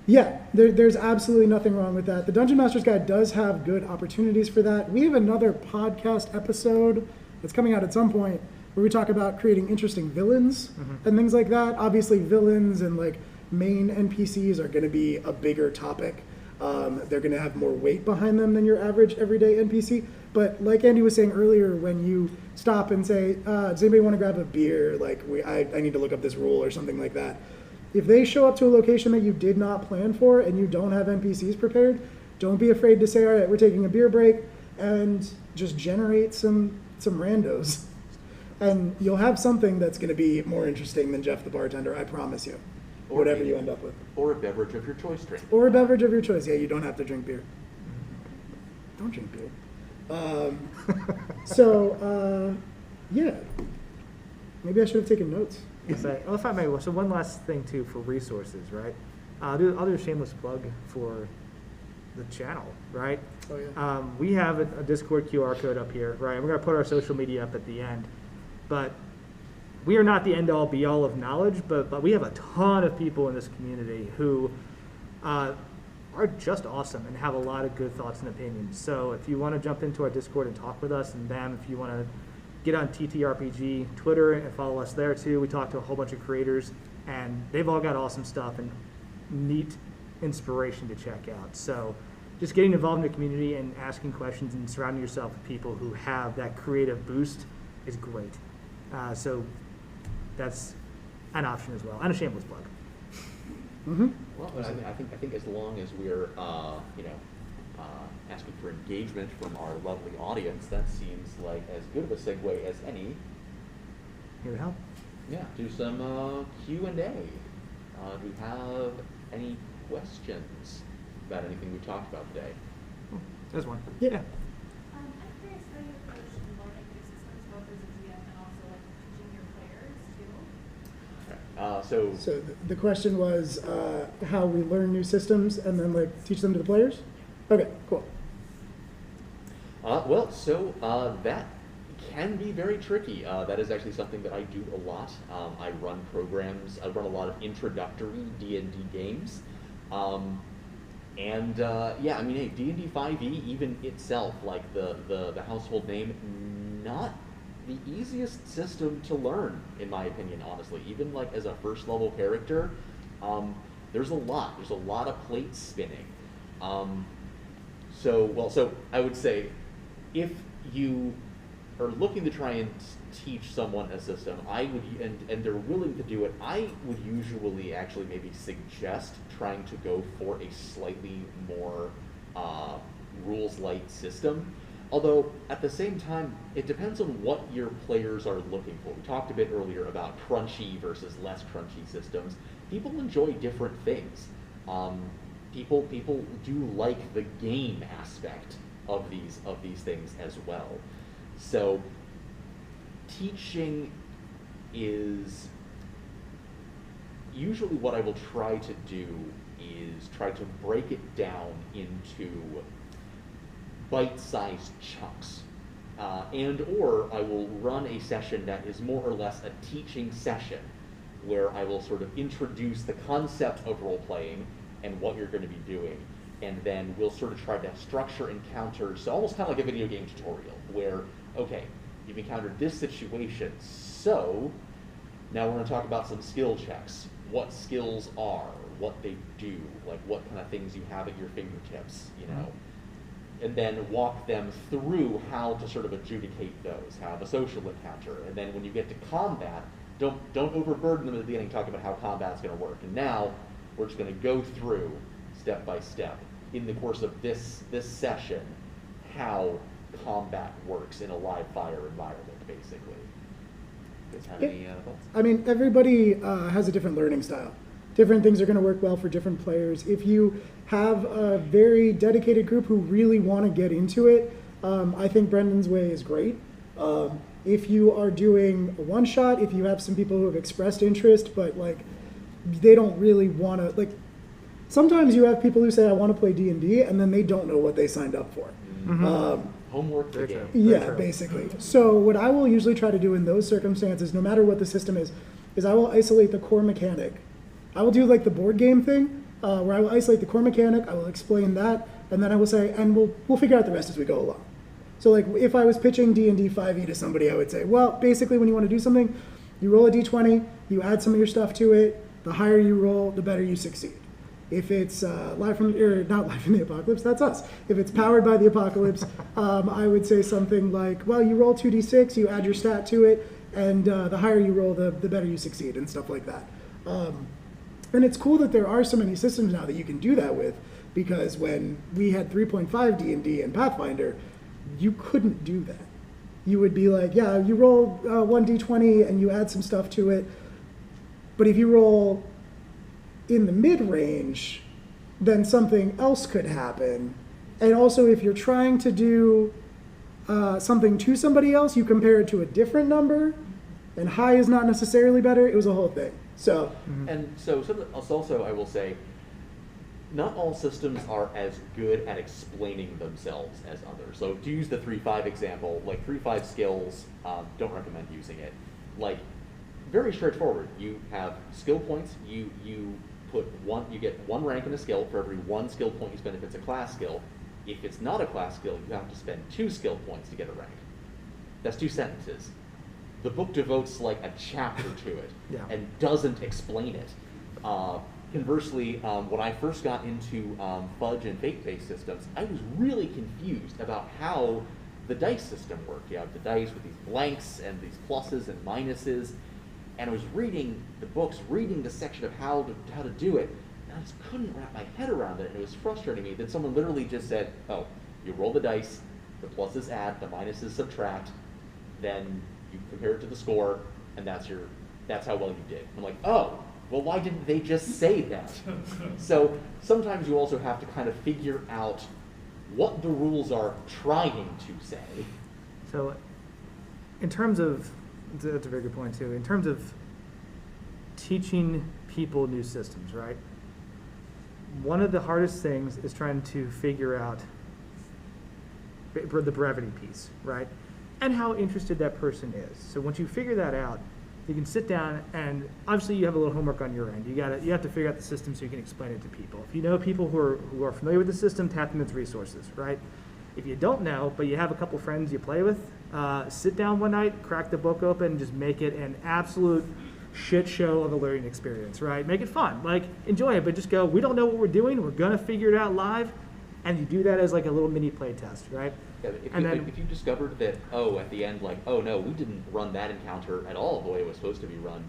A: Yeah, there's absolutely nothing wrong with that. The Dungeon Master's Guide does have good opportunities for that. We have another podcast episode that's coming out at some point where we talk about creating interesting villains and things like that. Obviously, villains and like main NPCs are going to be a bigger topic. They're going to have more weight behind them than your average everyday NPC. But like Andy was saying earlier, when you stop and say, does anybody want to grab a beer? Like, I need to look up this rule or something like that. If they show up to a location that you did not plan for and you don't have NPCs prepared, don't be afraid to say, all right, we're taking a beer break, and just generate some randos. And you'll have something that's going to be more interesting than Jeff the bartender, I promise you.
C: Or
A: Whatever you end up with.
C: Or a beverage of your choice drink.
A: Or a beverage of your choice. Yeah, you don't have to drink beer. Don't drink beer. Yeah. Maybe I should have taken notes.
B: Well, if I may, so one last thing too for resources, right? I'll do a shameless plug for the channel, right?
A: Oh, yeah.
B: We have a Discord QR code up here, right? We're going to put our social media up at the end. But we are not the end-all, be-all of knowledge, but we have a ton of people in this community who are just awesome and have a lot of good thoughts and opinions. So if you want to jump into our Discord and talk with us and them, if you want to get on TTRPG Twitter and follow us there too. We talk to a whole bunch of creators, and they've all got awesome stuff and neat inspiration to check out. So just getting involved in the community and asking questions and surrounding yourself with people who have that creative boost is great. So that's an option as well, and a shameless plug.
C: Well, I think as long as we're asking for engagement from our lovely audience, that seems like as good of a segue as any.
B: Here to help.
C: Yeah, do some Q&A. Do we have any questions about anything we talked about today?
B: There's one.
A: Yeah.
D: I'm curious how you approach learning new systems, both as a GM and also like teaching your players too.
C: So
A: The question was how we learn new systems and then like teach them to the players? Okay, cool.
C: That can be very tricky. That is actually something that I do a lot. I run programs. I run a lot of introductory D&D games. Hey, D&D 5e, even itself, like the household name, not the easiest system to learn, in my opinion, honestly. Even like as a first level character, there's a lot of plates spinning. So I would say, if you are looking to try and teach someone a system, and they're willing to do it, I would usually actually maybe suggest trying to go for a slightly more rules light system. Although at the same time, it depends on what your players are looking for. We talked a bit earlier about crunchy versus less crunchy systems. People enjoy different things. People do like the game aspect of these things as well. So teaching is usually what I will try to do is try to break it down into bite-sized chunks. Or I will run a session that is more or less a teaching session where I will sort of introduce the concept of role-playing and what you're going to be doing. And then we'll sort of try to structure encounters, so almost kind of like a video game tutorial, where, okay, you've encountered this situation, so now we're going to talk about some skill checks. What skills are, what they do, like what kind of things you have at your fingertips, you know. And then walk them through how to sort of adjudicate those, have a social encounter. And then when you get to combat, don't overburden them at the beginning talking about how combat's going to work. And now we're just going to go through step by step in the course of this session how combat works in a live fire environment, basically. guys have any thoughts?
A: I mean, everybody has a different learning style. Different things are going to work well for different players. If you have a very dedicated group who really want to get into it, I think Brendan's way is great. If you are doing a one-shot, if you have some people who have expressed interest, but like they don't really want to, like sometimes you have people who say, I want to play D&D, and then they don't know what they signed up for.
C: Homework for the game.
A: Yeah, basically. So what I will usually try to do in those circumstances, no matter what the system is I will isolate the core mechanic. I will do like the board game thing, where I will isolate the core mechanic, I will explain that, and then I will say, and we'll figure out the rest as we go along. So like if I was pitching D&D 5e to somebody, I would say, well, basically when you want to do something, you roll a d20, you add some of your stuff to it, the higher you roll, the better you succeed. If it's not live from the apocalypse, that's us. If it's powered by the apocalypse, I would say something like, well, you roll 2d6, you add your stat to it, and the higher you roll, the better you succeed, and stuff like that. And it's cool that there are so many systems now that you can do that with, because when we had 3.5 D&D and Pathfinder, you couldn't do that. You would be like, yeah, you roll 1d20 and you add some stuff to it, but if you roll in the mid-range, then something else could happen. And also, if you're trying to do something to somebody else, you compare it to a different number, and high is not necessarily better. It was a whole thing. So,
C: And so something else also I will say, not all systems are as good at explaining themselves as others. So to use the 3-5 example, like 3-5 skills, don't recommend using it. Like, very straightforward. You have skill points. You get one rank in a skill for every one skill point you spend if it's a class skill. If it's not a class skill, you have to spend 2 skill points to get a rank. That's 2 sentences. The book devotes like a chapter to it and doesn't explain it. Conversely, when I first got into fudge and fate-based systems, I was really confused about how the dice system worked. You have the dice with these blanks and these pluses and minuses, and I was reading the books, reading the section of how to do it, and I just couldn't wrap my head around it, and it was frustrating me that someone literally just said, oh, you roll the dice, the pluses add, the minuses subtract, then you compare it to the score, and that's how well you did. I'm like, oh, well, why didn't they just say that? So sometimes you also have to kind of figure out what the rules are trying to say.
B: So in terms of, that's a very good point too, in terms of teaching people new systems, right? One of the hardest things is trying to figure out the brevity piece, right? And how interested that person is. So once you figure that out, you can sit down and obviously you have a little homework on your end. You have to figure out the system so you can explain it to people. If you know people who are familiar with the system, tap them into resources, right? If you don't know, but you have a couple friends you play with, sit down one night, crack the book open, and just make it an absolute shit show of a learning experience, right? Make it fun, like enjoy it, but just go, we don't know what we're doing, we're gonna figure it out live, and you do that as like a little mini play test, right?
C: Yeah, if you discovered that, at the end, like, oh no, we didn't run that encounter at all the way it was supposed to be run,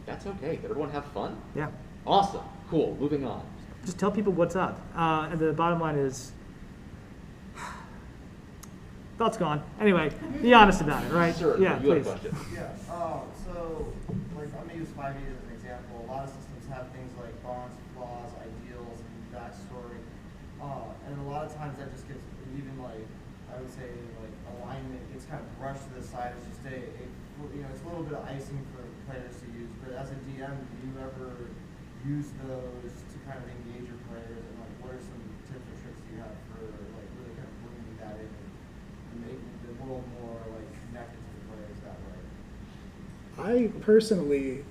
C: that's okay. Did everyone have fun?
B: Yeah.
C: Awesome. Cool. Moving on.
B: Just tell people what's up. And the bottom line is, thought's gone. Anyway, be honest about it, right?
C: Sure.
B: Yeah,
C: you
B: please.
C: have a question.
E: Yeah, so, like, I'm gonna use 5e as an example. A lot of systems have things like bonds, flaws, ideals, and backstory. And a lot of times that just gets, even like, I would say, like, alignment gets kind of brushed to the side. It's just it's a little bit of icing for players to use. But as a DM, do you ever use those to kind of engage your players? And, like, what are some tips or tricks you have for, like, really kind of bringing that in and making the world more, like, connected to the players that way?
A: I personally,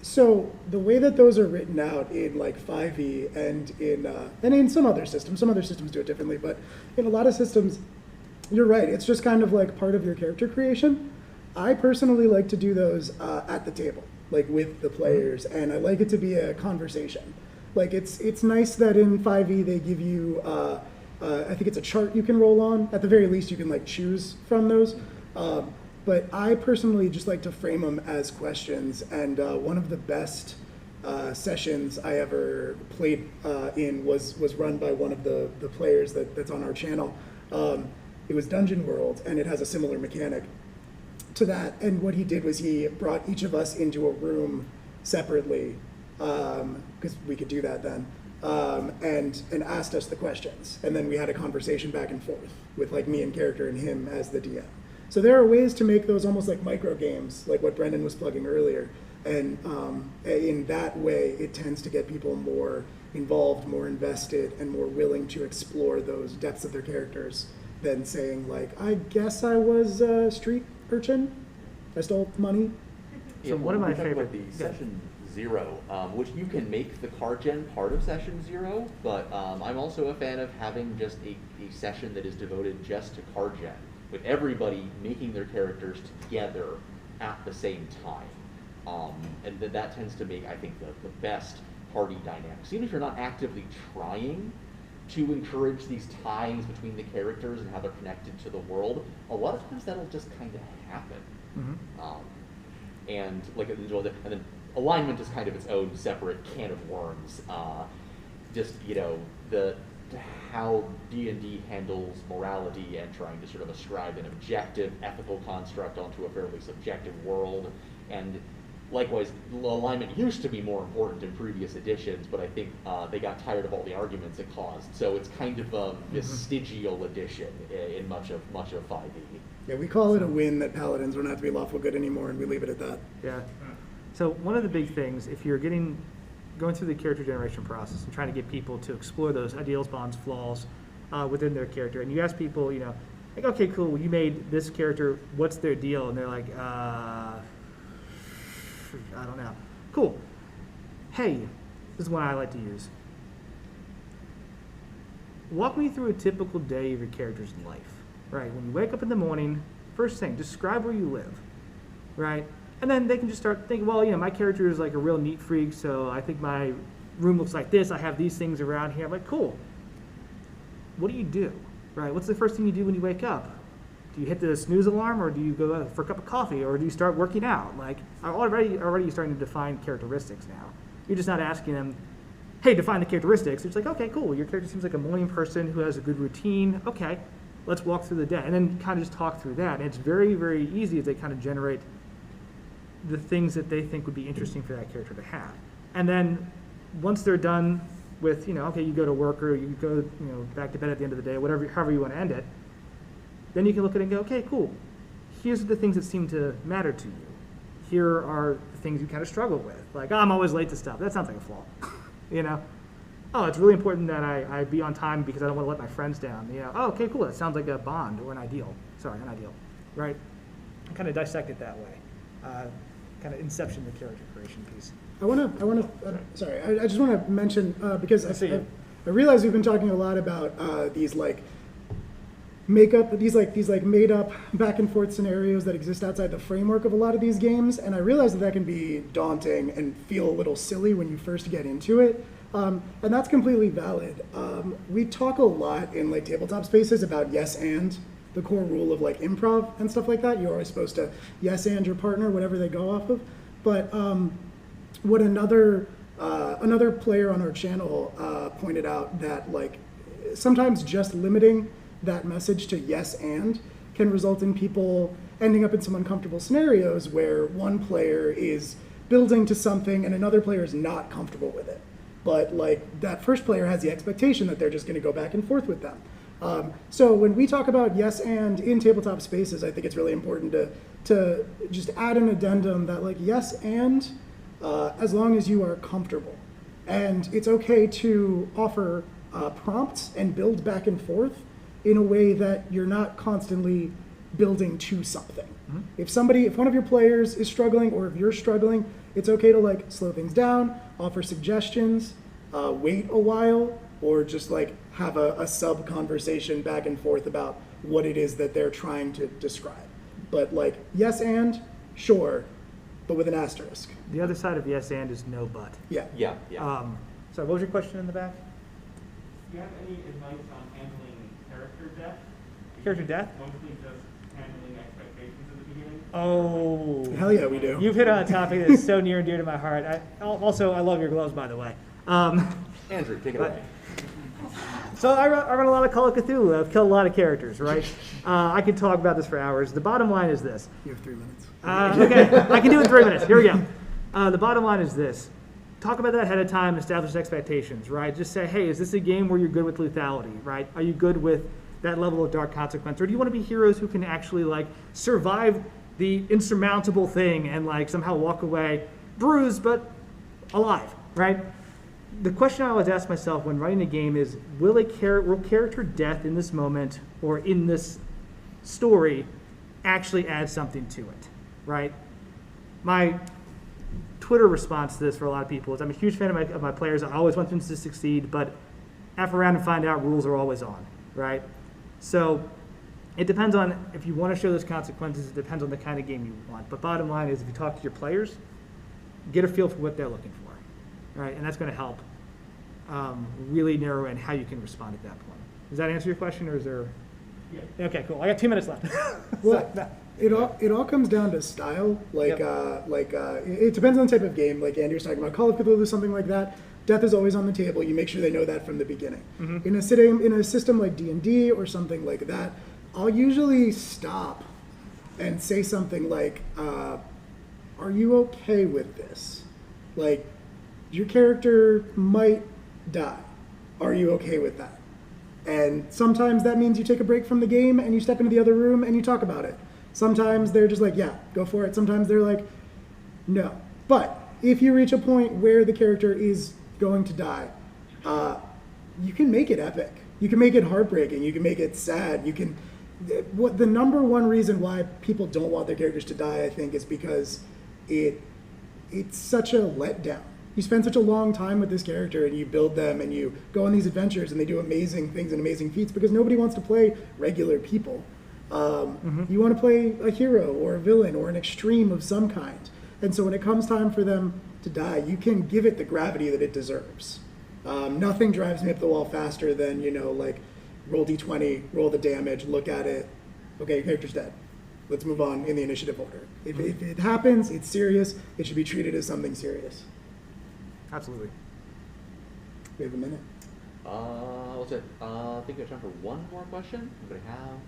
A: so the way that those are written out in like 5e and in some other systems do it differently, but in a lot of systems, you're right, it's just kind of like part of your character creation. I personally like to do those at the table, like with the players, and I like it to be a conversation. Like it's nice that in 5e they give you, I think it's a chart you can roll on. At the very least, you can like choose from those. But I personally just like to frame them as questions, and one of the best sessions I ever played in was run by one of the players that's on our channel. It was Dungeon World, and it has a similar mechanic. to that, and what he did was he brought each of us into a room separately, because we could do that then, and asked us the questions, and then we had a conversation back and forth with like me in character and him as the DM. So there are ways to make those almost like micro games, like what Brendan was plugging earlier, and in that way, it tends to get people more involved, more invested, and more willing to explore those depths of their characters than saying like, I guess I was a street urchin, I stole money.
B: So one of my
C: we talked
B: favorite-
C: about the session 0, which you can make the card gen part of session 0, but I'm also a fan of having just a session that is devoted just to card gen, with everybody making their characters together at the same time. And that tends to make, I think, the best party dynamics. Even if you're not actively trying to encourage these ties between the characters and how they're connected to the world, a lot of times that'll just kind of happen. And like, and then alignment is kind of its own separate can of worms. Just, you know, how D&D handles morality and trying to sort of ascribe an objective ethical construct onto a fairly subjective world. And likewise, alignment used to be more important in previous editions, but I think they got tired of all the arguments it caused. So it's kind of a vestigial edition in much of 5e.
A: Yeah, we call it a win that paladins don't have to be lawful good anymore, and we leave it at that.
B: Yeah. So one of the big things, if you're going through the character generation process and trying to get people to explore those ideals, bonds, flaws within their character, and you ask people, you know, like, okay, cool, well, you made this character, what's their deal? And they're like, I don't know. Cool. Hey, this is one I like to use. Walk me through a typical day of your character's life, right? When you wake up in the morning, first thing, describe where you live, right? And then they can just start thinking, well, you know, my character is like a real neat freak, so I think my room looks like this. I have these things around here. I'm like, cool. What do you do, right? What's the first thing you do when you wake up? Do you hit the snooze alarm, or do you go out for a cup of coffee, or do you start working out? Like, already you're starting to define characteristics now. You're just not asking them, hey, define the characteristics. It's like, okay, cool. Your character seems like a morning person who has a good routine. Okay, let's walk through the day. And then kind of just talk through that. And it's very, very easy as they kind of generate the things that they think would be interesting for that character to have. And then once they're done with, you know, okay, you go to work or you go, you know, back to bed at the end of the day, whatever, however you want to end it, then you can look at it and go, okay, cool. Here's the things that seem to matter to you. Here are the things you kind of struggle with. Like, oh, I'm always late to stuff. That sounds like a flaw, you know? Oh, it's really important that I be on time because I don't want to let my friends down. You know, oh, okay, cool. That sounds like a bond or an ideal. Sorry, an ideal, right? Kind of dissect it that way. Kind of inception the character creation piece.
A: Sorry, I just want to mention, because I realize we've been talking a lot about these like made up back and forth scenarios that exist outside the framework of a lot of these games, and I realize that can be daunting and feel a little silly when you first get into it, and that's completely valid. We talk a lot in like tabletop spaces about yes and, the core rule of like improv and stuff like that. You're always supposed to yes and your partner, whatever they go off of. But what another player on our channel pointed out, that like sometimes just limiting that message to yes and can result in people ending up in some uncomfortable scenarios where one player is building to something and another player is not comfortable with it. But like that first player has the expectation that they're just going to go back and forth with them. So when we talk about yes and in tabletop spaces, I think it's really important to just add an addendum that like yes and as long as you are comfortable. And it's okay to offer prompts and build back and forth in a way that you're not constantly building to something. Mm-hmm. If one of your players is struggling or if you're struggling, it's okay to like slow things down, offer suggestions, wait a while, or just like have a sub conversation back and forth about what it is that they're trying to describe. But like yes and, sure, but with an asterisk.
B: The other side of yes and is no but.
A: Yeah.
C: Yeah.
B: Sorry, what was your question in the back?
F: Do you have any advice on handling character death?
B: Character death?
F: Mostly just handling expectations at the beginning?
B: Oh.
A: Hell yeah, we do.
B: You've hit on a topic that is so near and dear to my heart. I love your gloves, by the way.
C: Andrew, take it away.
B: So I run a lot of Call of Cthulhu. I've killed a lot of characters, right? I could talk about this for hours. The bottom line is this.
A: You have 3 minutes.
B: Okay, I can do it in 3 minutes. Here we go. The bottom line is this. Talk about that ahead of time, establish expectations, right? Just say, hey, is this a game where you're good with lethality, right? Are you good with that level of dark consequence? Or do you want to be heroes who can actually, like, survive the insurmountable thing and, like, somehow walk away bruised but alive, right? The question I always ask myself when writing a game is, will character death in this moment or in this story actually add something to it, right? My Twitter response to this for a lot of people is I'm a huge fan of my players. I always want them to succeed, but F around and find out rules are always on, right? So it depends on if you want to show those consequences. It depends on the kind of game you want. But bottom line is if you talk to your players, get a feel for what they're looking for, right? And that's going to help really narrow in how you can respond at that point. Does that answer your question, or is there? Yeah. Okay, cool. I got 2 minutes left.
A: Well, it all comes down to style. It depends on the type of game. Like Andy was talking about, Call of Cthulhu, something like that. Death is always on the table. You make sure they know that from the beginning. Mm-hmm. In a system like D&D or something like that, I'll usually stop and say something like, "Are you okay with this? Like, your character might die. Are you okay with that?" And sometimes that means you take a break from the game and you step into the other room and you talk about it. Sometimes they're just like, yeah, go for it. Sometimes they're like, no. But if you reach a point where the character is going to die, you can make it epic. You can make it heartbreaking. You can make it sad. What the number one reason why people don't want their characters to die, I think, is because it's such a letdown. You spend such a long time with this character and you build them and you go on these adventures and they do amazing things and amazing feats because nobody wants to play regular people. You want to play a hero or a villain or an extreme of some kind. And so when it comes time for them to die, you can give it the gravity that it deserves. Nothing drives me up the wall faster than, like roll d20, roll the damage, look at it. Okay, your character's dead. Let's move on in the initiative order. If it happens, it's serious. It should be treated as something serious.
B: Absolutely.
A: We have a minute.
C: What's it? I think we have time for one more question. Anybody have?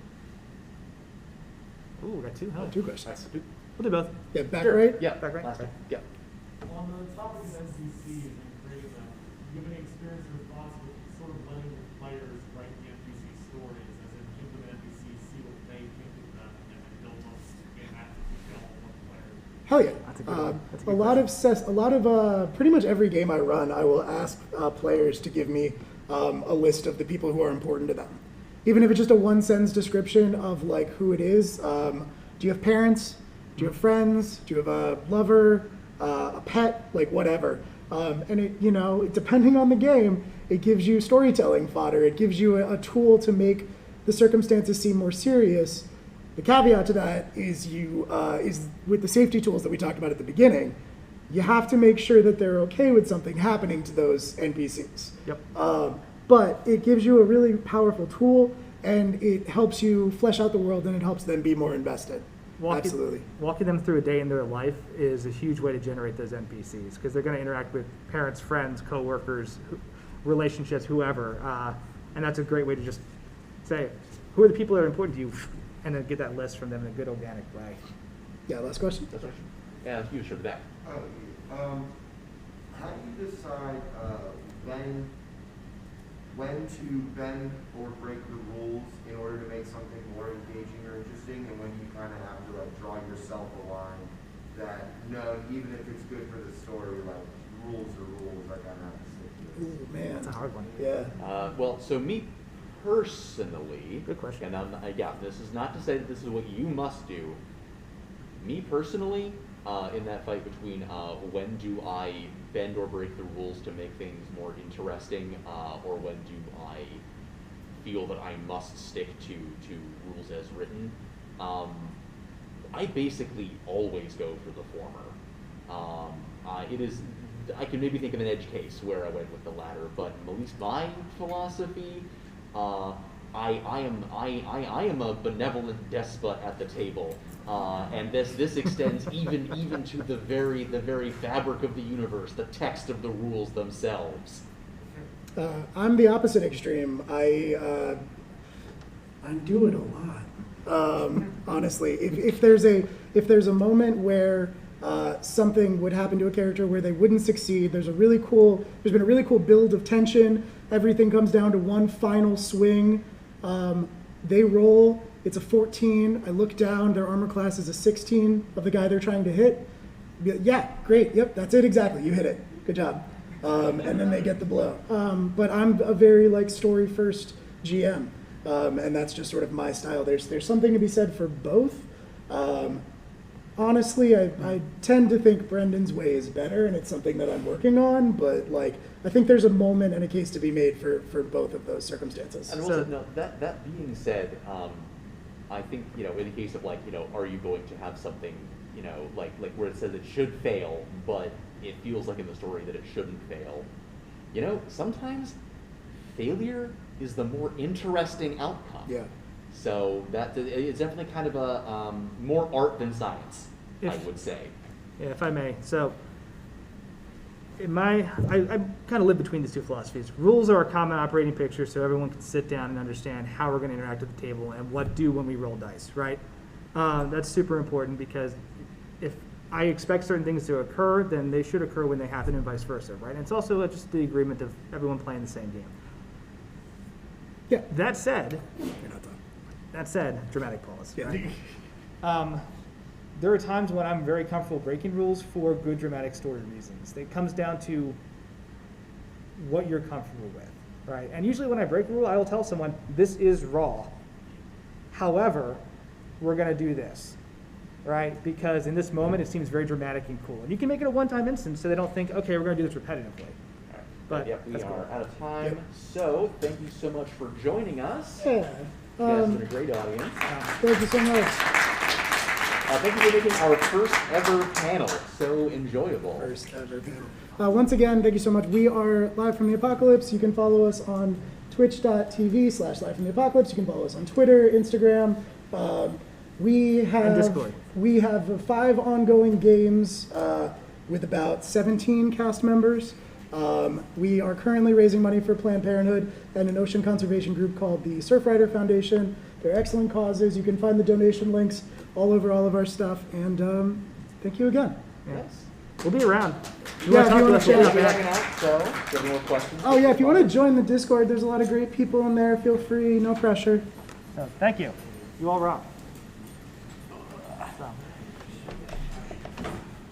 B: Ooh, we got two. Huh?
A: 2 questions.
B: We'll do both.
A: Yeah, back
C: Sure.
A: right?
C: Yeah,
B: Back right?
C: last
B: Okay.
C: one. Yeah.
F: On the topic of NPCs and creating them, do you have any experience or thoughts with sort of letting the players write the NPC stories, as in give them an NPC, see what they think of them, and then build up game actively fill with the players?
A: Hell yeah.
B: That's a good one. That's a
A: A
B: good
A: lot of pretty much every game I run, I will ask players to give me a list of the people who are important to them. Even if it's just a 1-sentence description of like who it is. Do you have parents? Do you have friends? Do you have a lover? A pet? Like whatever. And it, depending on the game, it gives you storytelling fodder. It gives you a tool to make the circumstances seem more serious. The caveat to that is is with the safety tools that we talked about at the beginning, you have to make sure that they're okay with something happening to those NPCs.
B: Yep.
A: But it gives you a really powerful tool, and it helps you flesh out the world, and it helps them be more invested. Absolutely.
B: Walking them through a day in their life is a huge way to generate those NPCs because they're going to interact with parents, friends, coworkers, relationships, whoever. And that's a great way to just say, who are the people that are important to you? And then get that list from them in a good organic way.
A: Yeah, last question?
C: That's right. Yeah, you should back.
G: How do you decide when to bend or break the rules in order to make something more engaging or interesting, and when you kind of have to like draw yourself a line that no, even if it's good for the story, like rules are rules, I kind of have to stick to this.
A: Ooh, man.
B: That's a hard one.
A: Yeah.
C: Well, so me personally,
B: Good question.
C: and this is not to say that this is what you must do. Me personally, in that fight between when do I bend or break the rules to make things more interesting, or when do I feel that I must stick to rules as written, I basically always go for the former. I can maybe think of an edge case where I went with the latter, but at least my philosophy, I am a benevolent despot at the table, and this extends even to the very fabric of the universe, the text of the rules themselves.
A: I'm the opposite extreme. I do it a lot. Honestly, if there's a moment where something would happen to a character where they wouldn't succeed, there's been a really cool build of tension. Everything comes down to one final swing. They roll. It's a 14. I look down. Their armor class is a 16 of the guy they're trying to hit. Yeah, great. Yep, that's it exactly. You hit it. Good job. And then they get the blow. But I'm a very story first GM, and that's just sort of my style. There's something to be said for both. Honestly, I tend to think Brendan's way is better, and it's something that I'm working on. But I think there's a moment and a case to be made for both of those circumstances.
C: And also, no, that being said, I think in the case of are you going to have something like where it says it should fail, but it feels like in the story that it shouldn't fail. Sometimes failure is the more interesting outcome.
A: Yeah.
C: So it's definitely kind of a more art than science, I would say.
B: Yeah, if I may. So, I kind of live between these two philosophies. Rules are a common operating picture, so everyone can sit down and understand how we're going to interact at the table and what do when we roll dice, right? That's super important because if I expect certain things to occur, then they should occur when they happen and vice versa, right? And it's also just the agreement of everyone playing the same game.
A: Yeah.
B: That said,
A: You're not done.
B: dramatic pause.
A: Yeah.
B: Right? There are times when I'm very comfortable breaking rules for good dramatic story reasons. It comes down to what you're comfortable with, right? And usually when I break a rule, I will tell someone, this is raw. However, we're going to do this, right? Because in this moment, it seems very dramatic and cool. And you can make it a one-time instance so they don't think, okay, we're going to do this repetitively. But
C: yep, we
B: that's
C: are
B: cool.
C: out of time.
A: Yep.
C: So thank you so much for joining us.
A: Yeah.
C: You guys have been a great audience.
A: Thank you so much.
C: Thank you for making our first ever panel so enjoyable.
A: First ever panel. Once again, thank you so much. We are Live from the Apocalypse. You can follow us on twitch.tv/Live from the Apocalypse. You can follow us on Twitter, Instagram. We have
B: Discord.
A: We have 5 ongoing games with about 17 cast members. We are currently raising money for Planned Parenthood and an ocean conservation group called the Surfrider Foundation. They're excellent causes. You can find the donation links all over all of our stuff. And thank you again.
C: Yes.
B: We'll be around.
A: Yeah, if you want to
C: We'll
A: chat.
C: be hanging out, so if you have more questions.
A: Oh yeah, if you want to join the Discord, there's a lot of great people in there. Feel free, no pressure.
B: So, thank you. You all rock.